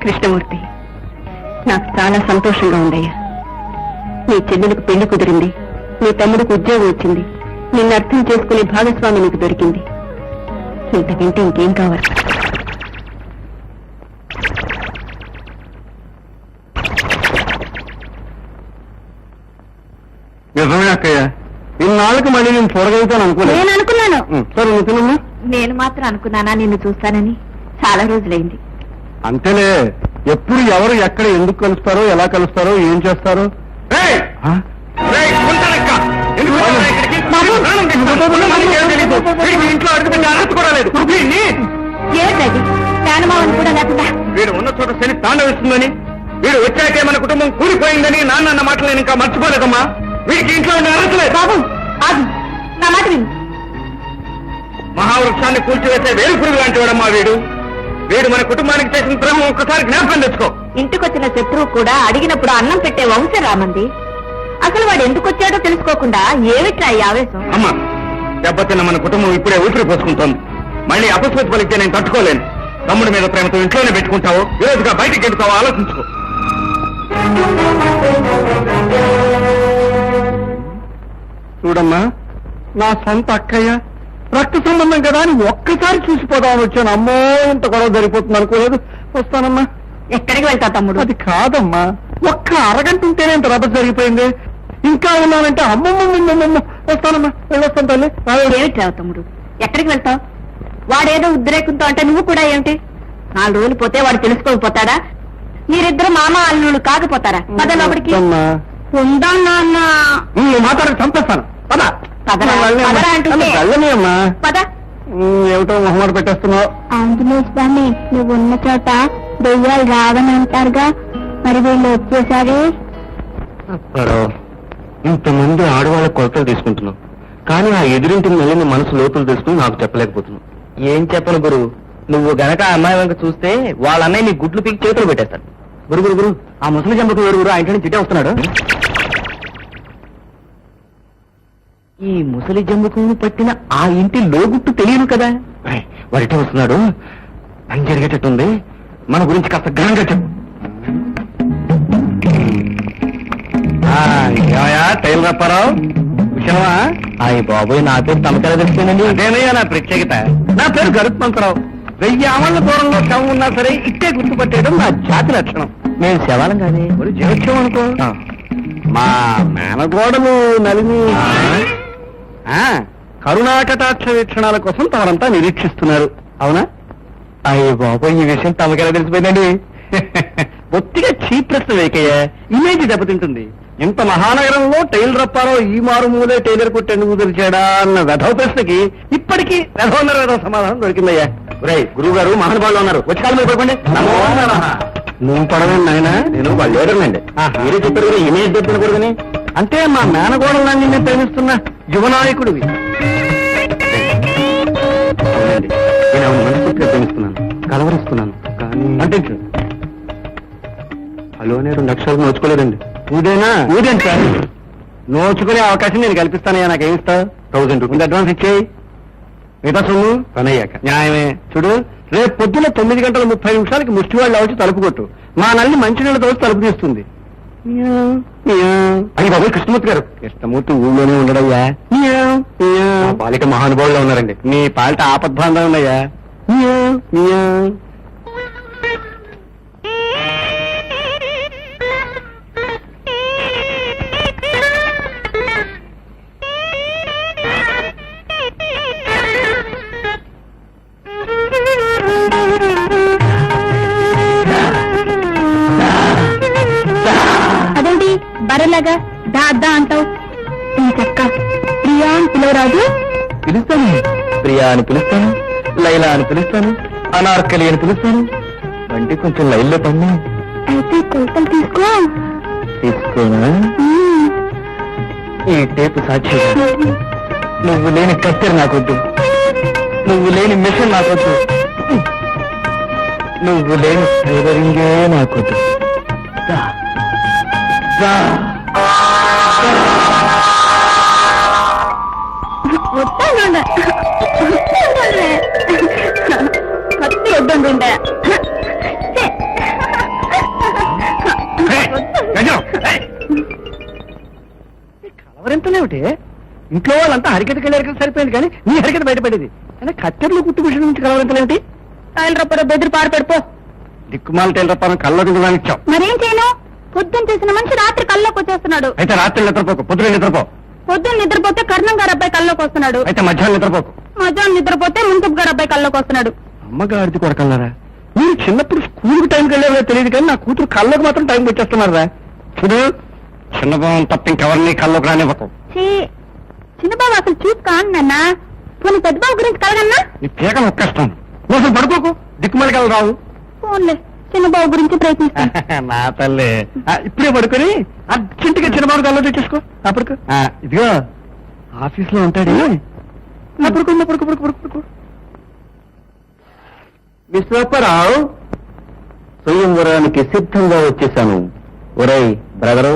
కృష్ణమూర్తి, నాకు చాలా సంతోషంగా ఉందయ్యా. నీ చెల్లెలకు పెళ్లి కుదిరింది, నీ తమ్ముడికి ఉద్యోగం వచ్చింది, నిన్ను అర్థం చేసుకునే భాగస్వామి నీకు దొరికింది. ఇంతకంటే ఇంకేం కావాలి? నిజమే అక్కయ్య, ఇన్నాళ్ళకి మళ్ళీ నేను చూడగలుగుతాను అనుకోలేదు. నేను అనుకున్నాను. సరే నువ్వు నేను మాత్రం అనుకున్నానా నిన్ను చూస్తానని? చాలా రోజులైంది. అంతేలే, ఎప్పుడు ఎవరు ఎక్కడ ఎందుకు కలుస్తారో, ఎలా కలుస్తారో, ఏం చేస్తారో. ఇంట్లో అడుగుతుంటే అర్హత కూడా లేదు. ఏమిటది? ప్రాణమావని కూడా లేకుండా వీడు ఉన్న చోట శని తాండవిస్తుందని, వీడు వచ్చాకే మన కుటుంబం కూలిపోయిందని నాన్న అన్న మాటలు నేను ఇంకా మర్చిపోలేదమ్మా. వీడికి ఇంట్లో ఉండే అర్హత లేదు. బాబు ఆగు, నా మాట విను. మహావృక్షాన్ని కూల్చివేసే వేరు పురుగు లాంటి వాడమ్మా వీడు. వీడు మన కుటుంబానికి చేసిన ద్రోహం ఒక్కసారి జ్ఞాపకం తెచ్చుకో. ఇంటికొచ్చిన శత్రువు కూడా అడిగినప్పుడు అన్నం పెట్టే వంశం రామంది. అసలు వాడు ఎందుకు వచ్చాడో తెలుసుకోకుండా ఏమిట్రా ఈ ఆవేశం? అమ్మా, దెబ్బతిన్న మన కుటుంబం ఇప్పుడే ఊపిరి పోసుకుంటోంది. మళ్ళీ అపస్మృతి పలికితే నేను తట్టుకోలేను. తమ్ముడి మీద ప్రేమతో ఇంట్లోనే పెట్టుకుంటావో, ఈరోజుగా బయటికి వెళ్తావో ఆలోచించుకో. చూడమ్మా, నా సొంత అక్కయ్య, రక్త సంబంధం కదా అని ఒక్కసారి చూసిపోదామని వచ్చాను. అమ్మో, ఇంత గొడవ జరిగిపోతుంది అనుకోలేదు. వస్తానమ్మా. ఎక్కడికి వెళ్తా తమ్ముడు? అది కాదమ్మా, ఒక్క అరగంట ఉంటేనే ఇంత రభస జరిగిపోయింది. ఇంకా ఉన్నానంటే అమ్మమ్మ. వస్తానమ్మా, వెళ్ళొస్తాను తల్లి. ఏమిట్రా తమ్ముడు, ఎక్కడికి వెళ్తావు? వాడేదో ఉద్రేకంతో అంటే నువ్వు కూడా ఏమిటి? 4 రోజులు పోతే వాడు తెలుసుకోకపోతాడా? మీరిద్దరు మామ అల్లుళ్ళు కాకపోతారా? పద లోపలికి. ఉందా నాన్న? మాట్లాడి చంపేస్తాను. పద. పదరా, పదరా అంటుంటే. అమ్మా, పద. ఏమిటో మొహమాట పెట్టేస్తున్నావు. ఆంజనేయ స్వామి, నువ్వు ఉన్న చోట దెయ్యాలు రావని అంటారుగా, మరి వీళ్ళు వచ్చేసారి. ఇంతమంది ఆడవాళ్ళ కొలతలు తీసుకుంటున్నావు, కానీ ఆ ఎదురింటిని వెళ్ళిన మనసు లోతులు తీసుకుని నాకు చెప్పలేకపోతున్నావు. ఏం చెప్పను గురు, నువ్వు గనక ఆ అమ్మాయి వంక చూస్తే వాళ్ళ అన్నయ్య నీ గుడ్లు పీకి చేతులు పెట్టేస్తాడు. గురు ఆ ముసలి జంపకు వేరు గురు, ఆ ఇంటి నుంచి చిటే వస్తున్నాడు. ఈ ముసలి జంబుకుని పట్టిన ఆ ఇంటి లోగుట్టు తెలియను కదా. వాడిటే వస్తున్నాడు, పని జరిగేటట్టుంది. మన గురించి కాస్త ఘనంగా చెప్పు. టైల్ రప్పారావు, విషయమా? అయ్య బాబోయ్, నా పేరు తమకెలా తెలుస్తుందండి? అదేనయ్యా నా ప్రత్యేకత. నా పేరు గరుత్మంతరావు. 1000 ఆమళ్ల దూరంలో శవం ఉన్నా సరే ఇట్టే గుర్తుపట్టేయడం నా జాతి లక్షణం. మేము శవాలం కాదే, జీవత్యం అనుకో. మా మేనగోడలు నలిని కరుణాకటాక్ష వీక్షణాల కోసం తమరంతా నిరీక్షిస్తున్నారు, అవునా? అయ్య బాబోయ్, ఈ విషయం తమకెలా తెలిసిపోయిందండి? బొత్తిగా చీప్ ప్రశ్న వేకయ్యా, ఇమేజ్ దెబ్బతింటుంది. ఇంత మహానగరంలో టైల్ రప్పారో ఈ మారుమూలే టైలర్ కొట్టేందుకు తెరిచాడా అన్న వెధవ ప్రశ్నకి ఇప్పటికీ వెధవ సమాధానం దొరికిందయ్యా. గురువు గారు మహానుభావులు ఉన్నారు, వచ్చి కాలం మీద పడుకోండి. నువ్వు పడవండి ఆయన, నేను వాళ్ళు లేదనండి. మీరే చెప్పారు కదా ఇమేజ్ దెబ్బతినకూడదని. అంటే మా మేనగోడలన్నీ నేను ప్రేమిస్తున్న యువనాయకుడివి. నేను ఆమెను మనస్ఫూర్తిగా ప్రేమిస్తున్నాను, కలవరిస్తున్నాను. కానీ అంటే హలో అనే 2 అక్షరాలు నోచుకోలేదండి. ఊదేంటి సార్, నోచుకునే అవకాశం నేను కల్పిస్తానయ్యా. నాకేమిస్తావు? 1000 రూపీలు అడ్వాన్స్ ఇచ్చేయి, మిగతా సొమ్ము పని అయ్యాక. న్యాయమే. చూడు, రేపు పొద్దున్న 9:30 ముష్టివాళ్ళు వచ్చి తలుపు కొట్టు. మా నల్లి మంచినీళ్ళ దోసి తలుపు తీస్తుంది. అని బాబు కృష్ణమూర్తి గారు. కృష్ణమూర్తి ఊళ్ళోనే ఉండడయ్యా. బాలిక మహానుభావుల్లో ఉన్నారండి. నీ పాలిట ఆపద్బాంధం ఉన్నాయా. అదేంటి బరలాగా దా దా అంటావు? చక్క ప్రియా అని పిలవరాదు? పిలుస్తాను. ప్రియా అని పిలుస్తాను, లైలా అని పిలుస్తాను, అనార్కలి అని పిలుస్తాను. అంటే కొంచెం లైన్లో పన్ను. అయితే కొలతలు తీసుకోనా? ఈ టేపు సాక్షి. నువ్వు లేని కత్తెర నాకొద్దు, నువ్వు లేని మిషన్ నాకొద్దు, నువ్వు లేని టైలరింగే నాకొద్దు. కత్తి వద్దంటుండే. కలవరింతలేమిటి? ఇంట్లో వాళ్ళంతా హరికతకి సరిపోయింది కానీ నీ హరికత బయటపడేది. కానీ కత్తెరలు కుట్టు మిషన్ నుంచి కలవరింతలేమిటి? టైల్ రప్పడ బెదిరి పారు పెడిపో. దిక్కుమాల టైల్ రప్పని కళ్ళకు ఇచ్చావు. మరేం చేయను? పొద్దున్న చేసిన మనిషి రాత్రి కల్లోకి వచ్చేస్తున్నాడు. అయితే రాత్రి నిద్రపోకు, పొద్దున నిద్రపో. పొద్దున్న నిద్రపోతే కర్ణం గారు అబ్బాయి కల్లోకి వస్తున్నాడు. అయితే మధ్యాహ్నం నిద్రపోకు. మధ్యాహ్నం నిద్రపోతే ముందుపు గారు అబ్బాయి కల్లోకి వస్తున్నాడు. అమ్మగారిది కొడకల్లారా, మీరు చిన్నప్పుడు స్కూల్కి టైంకి వెళ్ళేవో తెలియదు కానీ నా కూతురు కళ్ళకు మాత్రం టైం పెట్టేస్తున్నారా? చూడు, చిన్నబాబు తప్ప ఇంకెవరిని కళ్ళకు రానివ్వకు. చిన్నబాబు అసలు చూసి కాను నాన్న. పోనీ పెద్దబాబు గురించి కలగన్నా? నీ పీక నొక్కేస్తాను. నువ్వు అసలు పడుకోకు, దిక్కుమలికి వెళ్ళి రావు. ఫోన్లే చిన్నబాబు గురించి ప్రయత్నిస్తాను. నా తల్లి, ఇప్పుడే పడుకొని అర్జెంటుగా చిన్నబాబు కల్లో తెచ్చేసుకో. అప్పటికు ఇదిగో ఆఫీస్ లో ఉంటాడు. పడుకో పడుకో పడుకో పడుకో. విశ్వప్పరావు, స్వయంవరానికి సిద్ధంగా వచ్చేసాను. ఒరేయ్ బ్రదరు,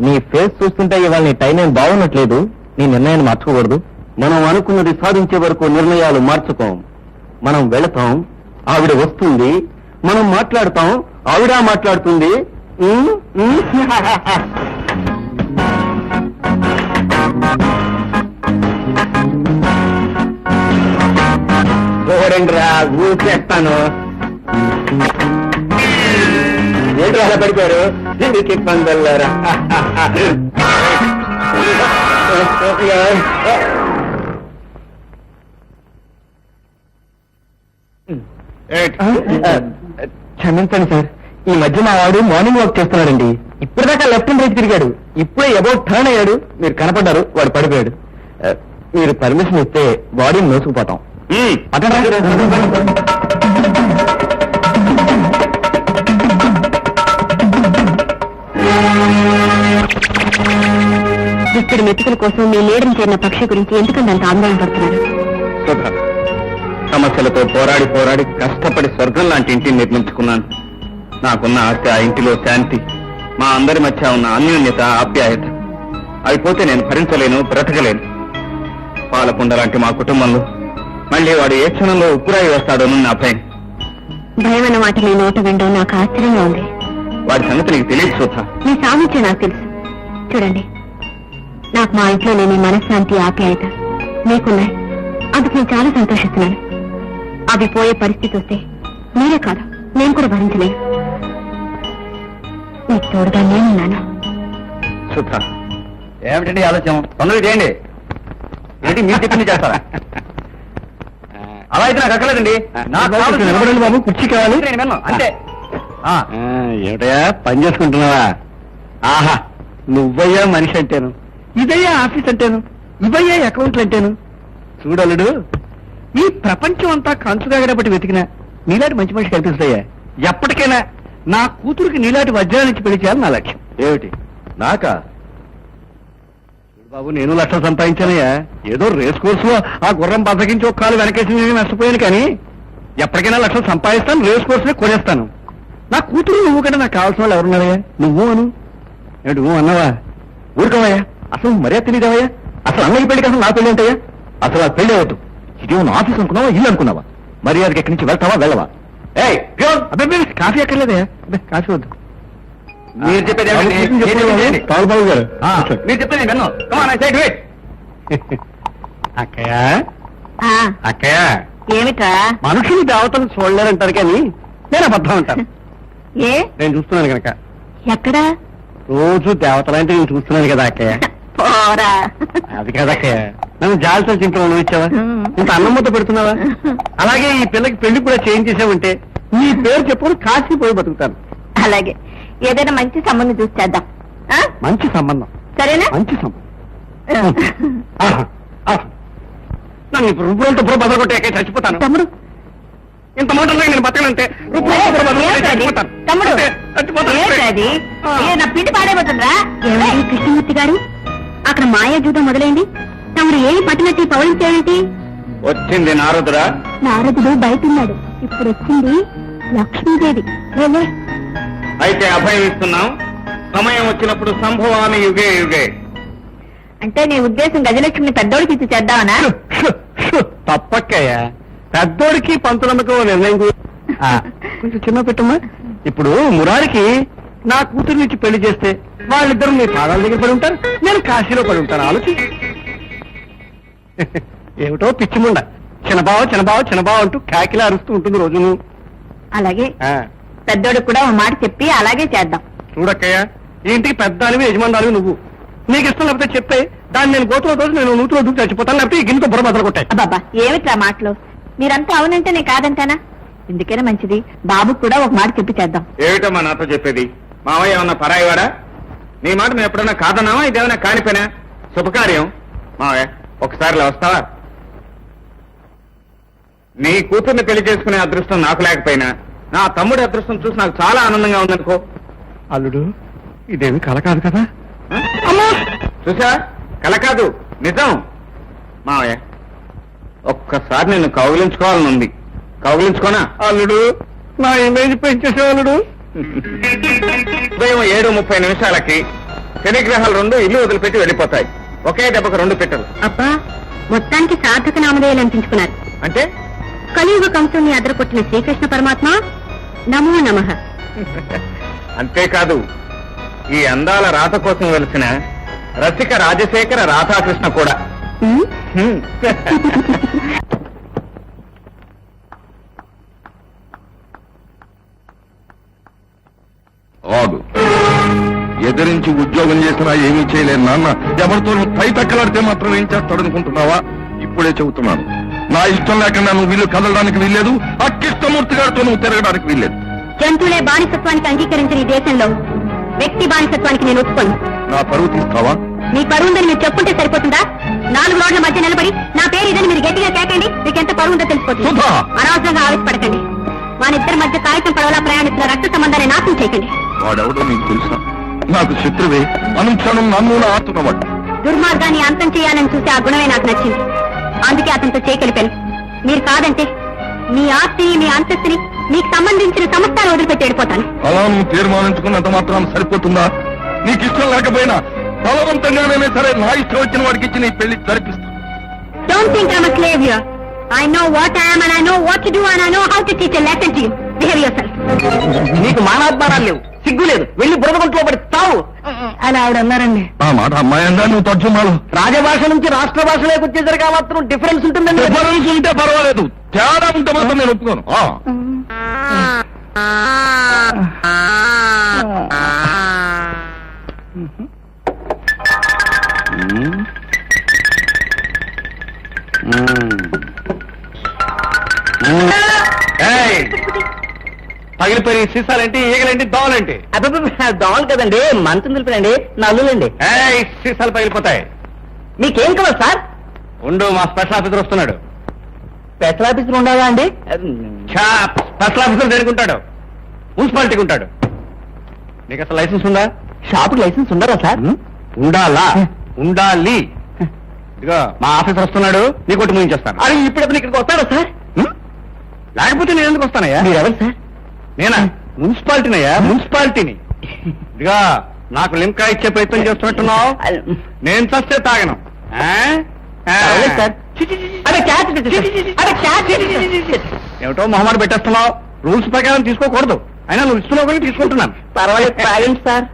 నీ ఫేస్ చూస్తుంటే ఇవాళ నీ టైం ఏం బాగున్నట్లేదు. నీ నిర్ణయాన్ని మార్చుకోకూడదు. మనం అనుకున్నది సాధించే వరకు నిర్ణయాలు మార్చుకోం. మనం వెళతాం, ఆవిడ వస్తుంది. మనం మాట్లాడతాం, ఆవిడ మాట్లాడుతుంది. చూడండిరా, ఊసేస్తాను. ఏంటి అలా పడిపోయారు? ఎందుకు ఇబ్బంది వెళ్ళారా? క్షమించండి సార్, ఈ మధ్య మా వాడు మార్నింగ్ వాక్ చేస్తున్నాడండి. ఇప్పటిదాకా లెఫ్ట్ అండ్ రైట్ తిరిగాడు. ఇప్పుడే అబౌట్ టర్న్ అయ్యాడు. మీరు కనపడ్డారు, వాడు పడిపోయాడు. మీరు పర్మిషన్ ఇస్తే బాడీని మోసుకుపోతాం. ఇక్కడ మెతుకుల కోసం మీ లేడని చేరిన పక్షి గురించి ఎందుకంటే అంత ఆందోళన పడుతున్నాడు? సమస్యలతో పోరాడి పోరాడి కష్టపడి స్వర్గం లాంటి ఇంటిని నిర్మించుకున్నాను. నాకున్న ఆశ, ఆ ఇంటిలో శాంతి, మా అందరి మధ్య ఉన్న అన్యోన్యత, ఆప్యాయత అయిపోతే నేను భరించలేను, బ్రతకలేను. పాలకుండ లాంటి మా కుటుంబంలో మళ్ళీ వాడు ఏ క్షణంలో ఉప్పురాయి వేస్తాడోనని నా భయం. భయమైన మాట మీ నోట వినడం నాకు ఆశ్చర్యంగా ఉంది. వాడి సంగతి నీకు తెలియదు సుధా. మీ సామర్థ్యం నాకు తెలుసు. చూడండి, నాకు మా ఇంట్లో లేని మనశ్శాంతి, ఆప్యాయత మీకున్నాయి. అందుకు నేను చాలా సంతోషిస్తున్నాను. అవి పోయే పరిస్థితి వస్తే మీరే కాదు, నేను కూడా భరించలేను. మీకు తోడుగా నేనున్నాను. సుధా, ఏమిటండి ఆలోచన? తొందరగా చేయండి. ఏంటి మీరు చెప్పింది చేస్తారా? అలా అయితే నాకు అక్కర్లేదండి. నిలబడండి బాబు, కుర్చీ కావాలి. అంతే. ఏమిటయా పని చేసుకుంటున్నావా? ఆహా, నువ్వయ్యా మనిషి అంటేను, ఇదయ్యా ఆఫీస్ అంటేను, ఇవయ్యా అకౌంట్లు అంటేను. చూడలుడు, ఈ ప్రపంచం అంతా కంచుగా బట్టి వెతికినా నీలాంటి మంచి మనిషి కనిపిస్తాయా? ఎప్పటికైనా నా కూతురికి నీలాంటి వజ్రాల నుంచి పెళ్లి చేయాలని నా లక్ష్యం. ఏమిటి నాకా? బాబు, నేను లక్షలు సంపాదించానయ్యా. ఏదో రేస్ కోర్సు ఆ గుర్రం బద్దకించి ఒక కాలు వెనకేసి నష్టపోయాను. కానీ ఎప్పటికైనా లక్షలు సంపాదిస్తాను, రేస్ కోర్సునే కొనేస్తాను. నా కూతురు నువ్వు కంటే నాకు కావాల్సిన వాళ్ళు ఎవరున్నారయ్యా? నువ్వు అను. ఏమిటి నువ్వు అన్నావా? ఊరుకోవయ్యా, అసలు మర్యాద తెలియదావయ్యా? అసలు అన్నయ్య పెళ్లికి అసలు నా పెళ్లి ఉంటాయా? అసలు ఆ పెళ్లి అవద్దు. ఇది నా ఆఫీస్ అనుకున్నావా, ఇల్లు అనుకున్నావా? మర్యాదకి ఎక్కడి నుంచి వెళ్తావా, వెళ్ళవా? ఏయ్ ప్యూన్, అబ్బాయి కాఫీ ఎక్కర్లేదే కాఫీ వద్దు మీరు చెప్పేది ఏమిటి? మీరు చెప్పేది ఏంటి? బాబు గారు ఆ, మీరు చెప్పేది నేను విన్ను. Come on, I said wait. అక్కయ్య ఆ, అక్కయ్య ఏమిట్రా? మనుషులు దేవతలు చూడలేరంటారు కానీ నేను అబద్ధం అంటాను. ఏ నేను చూస్తున్నాను కనుక ఎక్కడా? రోజు దేవతలంటే నేను చూస్తున్నాను కదా అక్కయ్య. పోరా. అది కదా అక్కయ్య, నన్ను జాలితో ఇంట్లో ఉండవచ్చావా? ఇంత అన్నం ముద్ద పెడుతున్నావా? అలాగే ఈ పిల్లకి పెళ్లి కూడా చేయించేసావంటే నీ పేరు చెప్పుకొని కాశీ పోయి బతుకుతాను. అలాగే ఏదైనా మంచి సంబంధం చూసి చేద్దాం. ఆ? మంచి సంబంధం, సరేనా? మంచి సంబంధం. ఆహా, ఆహా. నన్ను ఇప్పుడు రుబ్బురంతో బుర్ర బదలగొట్టే చచ్చిపోతాను. తమ్ముడు ఇంత మాటల్లో నేను బతకనంటే రుబ్బురంతో బుర్ర బదలగొట్టే చచ్చిపోతాను. తమ్ముడు అంతే, చచ్చిపోతాను. ఏంటది? నా పిండి పాడైపోతుందా? ఏమిటి కృష్ణమూర్తి గారు, అక్కడ మాయా జూదం మొదలైంది. తమరు ఏమి పట్టినట్టు పవలించేమిటి? వచ్చింది నారదురా. నారదుడు బయట ఉన్నాడు. ఇప్పుడు వచ్చింది లక్ష్మీదేవి. ఏలే. అయితే అభయం ఇస్తున్నాం. సమయం వచ్చినప్పుడు సంభవామి యుగే యుగే. అంటే నీ ఉద్దేశం గజలక్ష్మిని పెద్దోడికి ఇచ్చి చేద్దామనా? తప్పక్కయ్యా, పెద్దోడికి పంతులమ్మకు నిర్ణయం కొంచెం చిన్న పెట్టమ్మా. ఇప్పుడు మురారికి నా కూతురు నుంచి పెళ్లి చేస్తే వాళ్ళిద్దరు మీ పాదాల దగ్గర పడి ఉంటారు, నేను కాశీలో పడి ఉంటాను. ఆలోచించి ఏమిటో పిచ్చిముండ చిన్నబావ చిన్నబావ చిన్నబావ అంటూ కాకిలా అరుస్తూ ఉంటుంది రోజును. అలాగే పెద్దోడికి కూడా ఓ మాట చెప్పి అలాగే చేద్దాం. చూడక్కయ్యా, ఏంటి పెద్దానివి యజమానురాలివి నువ్వు. నీకు ఇష్టం లేకపోతే చెప్తే దాన్ని నేను గోతులో దోసి నేను నూతులో దూకి చచ్చిపోతాను, లేకపోతే ఈ గిన్నెతో బుర్ర బద్దలు కొట్టాయి. అబ్బాబా ఏమిట్రా మాటలు? మీరంతా అవునంటే నేను కాదంటానా? ఎందుకైనా మంచిది, బాబుకు కూడా ఒక మాట చెప్పి చేద్దాం. ఏమిటమ్మా నాతో చెప్పేది? మావయ్య ఏమన్నా పరాయివాడా? నీ మాట మేము ఎప్పుడన్నా కాదన్నావా? ఇదేమన్నా కానిపోయినా శుభకార్యం. మావయ్య ఒకసారి ఇలా వస్తావా? నీ కూతుర్ని పెళ్లి చేసుకునే అదృష్టం నాకు లేకపోయినా నా తమ్ముడి అదృష్టం చూసి నాకు చాలా ఆనందంగా ఉందనుకో. అల్లుడు, ఇదేమి కల కాదు కదా? చూసా, కల కాదు, నిజం. మావయ్య ఒక్కసారి నిన్ను కౌగిలించుకోవాలని ఉంది. కౌగిలించుకోనా? అల్లుడు, నా ఇమేజ్ పెంచేసే అల్లుడు. ఉదయం 7:30 శనిగ్రహాలు రెండు ఇల్లు వదిలిపెట్టి వెళ్ళిపోతాయి. ఒకే దెబ్బకు 2 పిట్టలు. అబ్బా మొత్తానికి సార్థక నామధేయాలు అనిపించుకున్నారు. అంటే కలియుగ కంసుని అదరకొట్టిన శ్రీకృష్ణ పరమాత్మ నమో నమః. అంతేకాదు, ఈ అందాల రాత కోసం వెలిసిన రసిక రాజశేఖర రాధాకృష్ణ కూడా. ఉమ్, హ్మ్. ఆగు. ఎదిరించి ఉద్యోగం చేసినా ఏమీ చేయలేను నాన్న. ఎవరితో పై తక్కలాడితే మాత్రం ఏం చేస్తాడనుకుంటున్నావా? ఇప్పుడే చెబుతున్నాను, నా ఇష్టం లేకుండా నువ్వు వీళ్ళు కదలడానికి వీల్లేదు, ఆ కృష్ణమూర్తి గారితో నువ్వు తిరగడానికి వీల్లేదు. జంతువులే బానిసత్వానికి అంగీకరించిన ఈ దేశంలో వ్యక్తి బానిసత్వానికి నేను ఒప్పుకోను. నా పరువు తీస్తావా? మీ పరువుందని మీరు చెప్పుంటే సరిపోతుందా? 4 రోడ్ల మధ్య నిలబడి నా పేరు ఇదని మీరు గట్టిగా కేకండి, మీకు ఎంత పరువు ఉందో తెలిసిపోతుంది. సుధా! అనవసరంగా ఆవేశపడకండి. వానిద్దరి మధ్య కాగితం పడవలా ప్రయాణిస్తున్న రక్త సంబంధాన్ని నాశనం చేయకండి. వాడెవడో నీకు తెలుసా? నాకు శత్రువే, అనుక్షణం నన్ను ఆడుతున్నవాడు. దుర్మార్గాన్ని అంతం చేయాలని చూసే ఆ గుణమే నాకు నచ్చింది. అందుకే అతనితో చేయగలిపాను. మీరు కాదంటే మీ ఆస్తిని, మీ అంతస్తుని, మీకు సంబంధించిన సమస్తాన్ని వదిలిపెట్టి వెళ్ళిపోతాను. అలా నువ్వు తీర్మానించుకున్నంత మాత్రం సరిపోతుందా? నీకు ఇష్టం లేకపోయినా బలవంతంగానే సరే నా ఇష్టం వచ్చిన వాడికి ఇచ్చి నీ పెళ్లి జరిపిస్తా. Don't think I'm a slave here. I know what I am and I know what to do and I know how to teach a lesson to you. Behave yourself. నీకు మానాత్మారాలు లేవు, సిగ్గు లేదు, వెళ్ళి బురదగుంట్లో పడి తావు అని ఆవిడ అన్నారండి. ఆ మాట అమ్మాయిందా నువ్వు తర్జుమాలు? రాజభాష నుంచి రాష్ట్ర భాషలోకి వచ్చేసరికి ఆ మాత్రం డిఫరెన్స్ ఉంటుందండి. డిఫరెన్స్ ఉంటే పర్వాలేదు, తేడా ఉంటే మాత్రం నేను ఒప్పుకోను. పగిలిపోయి సీసాలేంటి, ఈగలేంటి, దోవలేంటి? దోమలు కదండి, మంచం దులిపినండి, నల్లులండి. సీసాలు పగిలిపోతాయి. మీకేం కావాలి సార్? ఉండు, మా స్పెషల్ ఆఫీసర్ వస్తున్నాడు. స్పెషల్ ఆఫీసర్ ఉండదా అండి? స్పెషల్ ఆఫీసర్ దేనికుంటాడు? మున్సిపాలిటీకి ఉంటాడు. నీకు అసలు లైసెన్స్ ఉందా? షాపుకి లైసెన్స్ ఉండరా సార్? ఉండాలా? ఉండాలి. ఇదిగో మా ఆఫీసర్ వస్తున్నాడు, నీ కొట్టి ముగించేస్తాను. అది ఇప్పుడు ఇక్కడికి వస్తాడా సార్? లేకపోతే నేను ఎందుకు వస్తానయ్యా? మీరు ఎవరు సార్? నేనా? మున్సిపాలిటీనయ్యా, మున్సిపాలిటీని. ఇదిగా నాకు లింకా ఇచ్చే ప్రయత్నం చేస్తున్నట్టున్నావు. నేను చస్తే తాగను. సార్. అదే క్యాచ్, అదే క్యాచ్. ఏమిటో మొహమాట పెట్టేస్తున్నావు. రూల్స్ ప్రకారం తీసుకోకూడదు. అయినా నువ్వు ఇస్తున్నావు కూడా తీసుకుంటున్నాను. పర్వాలేదు తాగండి సార్.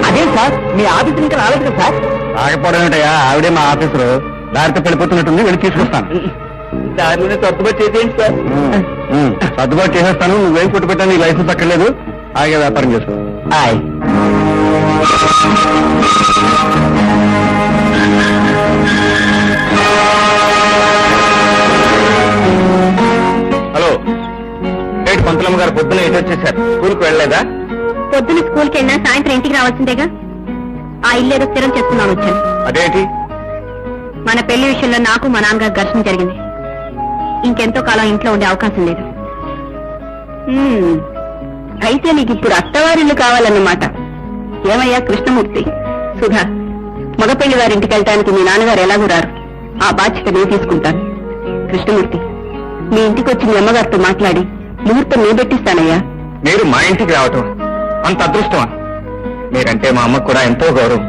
అదే సార్, మీ ఆఫీస్ ఇంకా రాలేదు కదా సార్? రాకపోవడం ఏంటయ్యా, ఆవిడే మా ఆఫీసరు. దారితో వెళ్ళిపోతున్నట్టుంది, వెళ్ళి తీసుకొస్తాను. దారిలోనే సర్దుబాటు చేసేయండి సార్. సర్దుబాటు చేసేస్తాను. నువ్వేం కొట్టు పెట్టా, నీ లైసెన్స్ అక్కర్లేదు. ఆగే వ్యాపారం చేసుకో. హలో, ఏంటి పంతులమ్మ గారు పొద్దున ఎటు వచ్చేసారు? స్కూల్కి వెళ్ళలేదా? పొద్దున స్కూల్కి వెళ్ళినా సాయంత్రం ఇంటికి రావాల్సిందేగా. ఆ ఇల్లు ఏదో స్థిరం చేసుకున్నాను వచ్చాను. అదేంటి? మన పెళ్లి విషయంలో నాకు మా నాన్నగారు ఘర్షణ జరిగింది. ఇంకెంతో కాలం ఇంట్లో ఉండే అవకాశం లేదు. అయితే నీకు ఇప్పుడు అత్తవారిల్లు కావాలన్నమాట. ఏమయ్యా కృష్ణమూర్తి, సుధా, మగపెళ్లి వారింటికి వెళ్ళటానికి మీ నాన్నగారు ఎలాగూ రారు. ఆ బాధ్యత నేను తీసుకుంటాను. కృష్ణమూర్తి, మీ ఇంటికి వచ్చి మీ అమ్మగారితో మాట్లాడి ముహూర్తం నేను పెట్టిస్తానయ్యా. మీరు మా ఇంటికి రావటం అంత అదృష్టమా? మీరంటే మా అమ్మకు కూడా ఎంతో గౌరవం.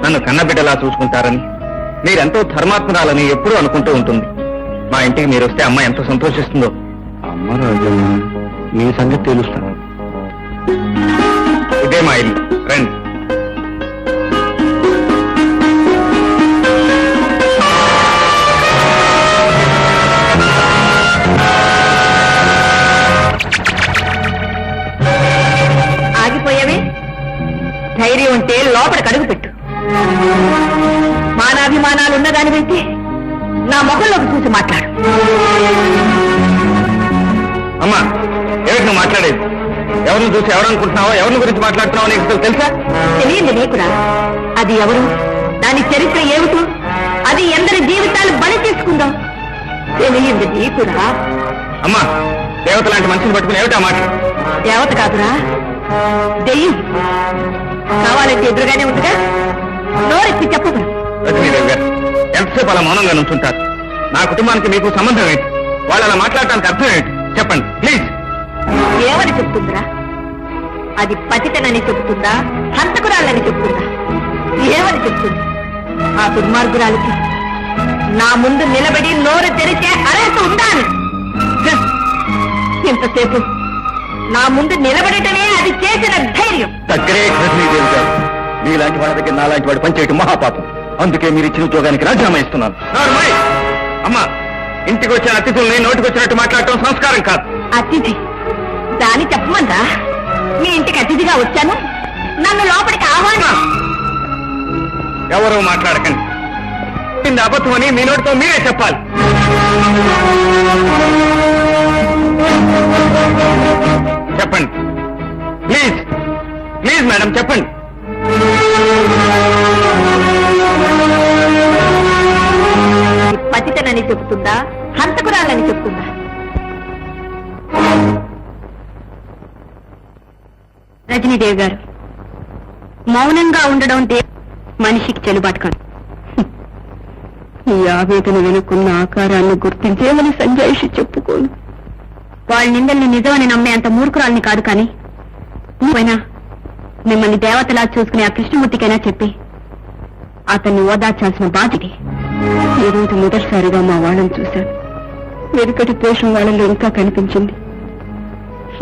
నన్ను కన్నబిడ్డలా చూసుకుంటారని, మీరెంతో ధర్మాత్మరాలని ఎప్పుడూ అనుకుంటూ ఉంటుంది. మా ఇంటికి మీరు వస్తే అమ్మ ఎంతో సంతోషిస్తుందో. అమ్మ రాజమ్మ, మీ సంగతి తెలుస్తాను. ఇదే మా ఇల్లు, రండి. ఆగిపోయావే? ధైర్యం ఉంటే లోపలికి అడుగు పెట్టు. మానాభిమానాలు ఉన్నదానివైతే నా మొహంలోకి చూసి మాట్లాడు. అమ్మా, ఏమిటి నువ్వు మాట్లాడేది? ఎవరిని చూసి ఎవరనుకుంటున్నావో, ఎవరిని గురించి మాట్లాడుతున్నావో నీకు అసలు తెలుసా? తెలియంది నీకురా. అది ఎవరు, దాని చరిత్ర ఏమిటో, అది ఎందరి జీవితాలు బలి తీసుకుందాం తెలియంది నీకురా. అమ్మా, దేవత లాంటి మనిషిని పట్టుకుని ఏమిటా మాట? దేవత కాదురా, దెయ్యం. కావాలంటే ఎదురుగానే ఉందిగా, నోరెత్తి చెప్పు. రజనీదేవి గారు, ఎంతసేపు అలా మౌనంగా నుంచుంటారు? నా కుటుంబానికి మీకు సంబంధం ఏంటి? వాళ్ళు అలా మాట్లాడటానికి అర్థం ఏంటి? చెప్పండి ప్లీజ్. ఏమని చెప్తుందిరా? అది పతితనని చెబుతుందా, హంతకురాలని చెప్తుందా? ఏమని చెప్తుంది? ఆ దుర్మార్గురాలికి నా ముందు నిలబడి నోరు తెరిచే అర్హత ఉండాలి. ఇంతసేపు నా ముందు నిలబడటమే అది చేసిన ధైర్యం. దగ్గరే రజనీదేవి గారు, మీలాంటి వాళ్ళ దగ్గర నాలాంటి వాడు పనిచేయటం మహాపాపం. అందుకే మీరు ఇచ్చిన ఉద్యోగానికి రాజీనామా ఇస్తున్నాను. అమ్మా, ఇంటికి వచ్చిన అతిథుల్ని నోటికి వచ్చినట్టు మాట్లాడటం సంస్కారం కాదు. అతిథి దాని చెప్పమంటా? మీ ఇంటికి అతిథిగా వచ్చాను, నన్ను లోపలికి ఆహ్వానం. ఎవరూ మాట్లాడకండి. ఇది అబద్ధమని మీ నోటితో మీరే చెప్పాలి. చెప్పండి ప్లీజ్. ప్లీజ్ మేడం, చెప్పండి. పతితనని చెబుతుందా, హంతకురాలని చెప్తుందా? రజనీదేవి గారు, మౌనంగా ఉండడం మనిషికి చెలుబాటు కాదు. ఈ ఆవేదన వెనుకున్న ఆకారాన్ని గుర్తించేమని సంజాయిషి చెప్పుకోను. వాళ్ళ నిందల్ని నిజమని నమ్మే అంత మూర్ఖురాల్ని కాదు. కానీ నువ్వైనా మిమ్మల్ని దేవతలా చూసుకునే ఆ కృష్ణమూర్తికైనా చెప్పి అతన్ని ఓదార్చాల్సిన బాధ్యత. ఈ రోజు మొదటిసారిగా మా వాళ్ళని చూశాను. వెనుకటి పోషం వాళ్ళలో ఇంకా కనిపించింది.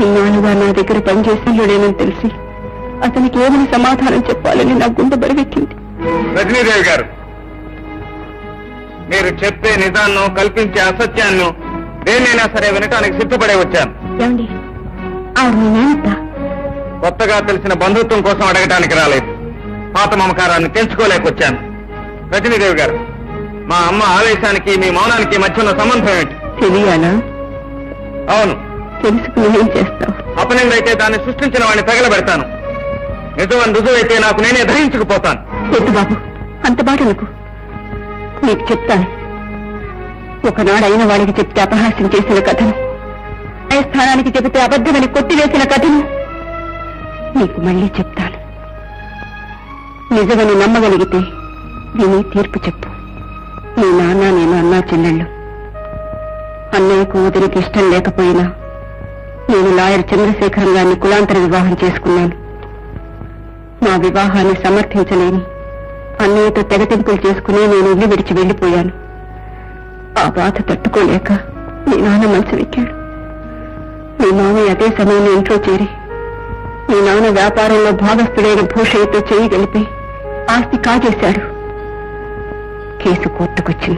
ఇన్నాళ్ళుగా నా దగ్గర పనిచేసిలేనని తెలిసి అతనికి ఏమని సమాధానం చెప్పాలని నా గుండె బరివెక్కింది. రజనీదేవి గారు, మీరు చెప్పే నిజాన్ని, కల్పించే అసత్యాన్ని దేన్నైనా సరే వినటానికి సిద్ధపడే వచ్చాను. ఏమండి, ఆవిడ మీ మేనత్త? కొత్తగా తెలిసిన బంధుత్వం కోసం అడగటానికి రాలేదు. పాత మమకారాన్ని తెంచుకోలేకొచ్చాను. రజనీదేవి గారు, మా అమ్మ ఆవేశానికి మీ మౌనానికి మధ్య ఉన్న సంబంధం ఏంటి? తెలియాలా? అవును. తెలుసుకుని ఏం చేస్తావు? అపనిందైతే దాన్ని సృష్టించిన వాడిని తగలబెడతాను. నిజమని రుజువైతే నాకు నేనే దహించుకుపోతాను. వద్దు బాబు, అంత మాట అనుకు. నీకు చెప్తాను. ఒకనాడు అయిన వాడికి చెప్తే అపహాస్యం చేసిన కథను, స్థానానికి చెబితే అబద్ధమని కొట్టివేసిన కథను నీకు మళ్ళీ చెప్తాను. నిజమని నమ్మగలిగితే విని తీర్పు చెప్పు. నీ నాన్న, నేను అన్నా చెల్లెళ్ళు. అన్నయ్యకు వదిలికి ఇష్టం లేకపోయినా నేను లాయర్ చంద్రశేఖరం గారిని కులాంతర వివాహం చేసుకున్నాను. మా వివాహాన్ని సమర్థించలేని అన్నయ్యతో తెగతింపులు చేసుకుని నేను ఇల్లు విడిచి వెళ్లిపోయాను. ఆ బాధ తట్టుకోలేక మీ నాన్న మనసు వెక్కాడు. మీ మామయ్య అదే సమయంలో ఇంట్లో చేరి మీ నాన్న వ్యాపారంలో భాగస్థుడైన భూషయ్యతో చేయి గలిపి ఆస్తి కాజేశాడు. కేసు కోర్టుకొచ్చింది.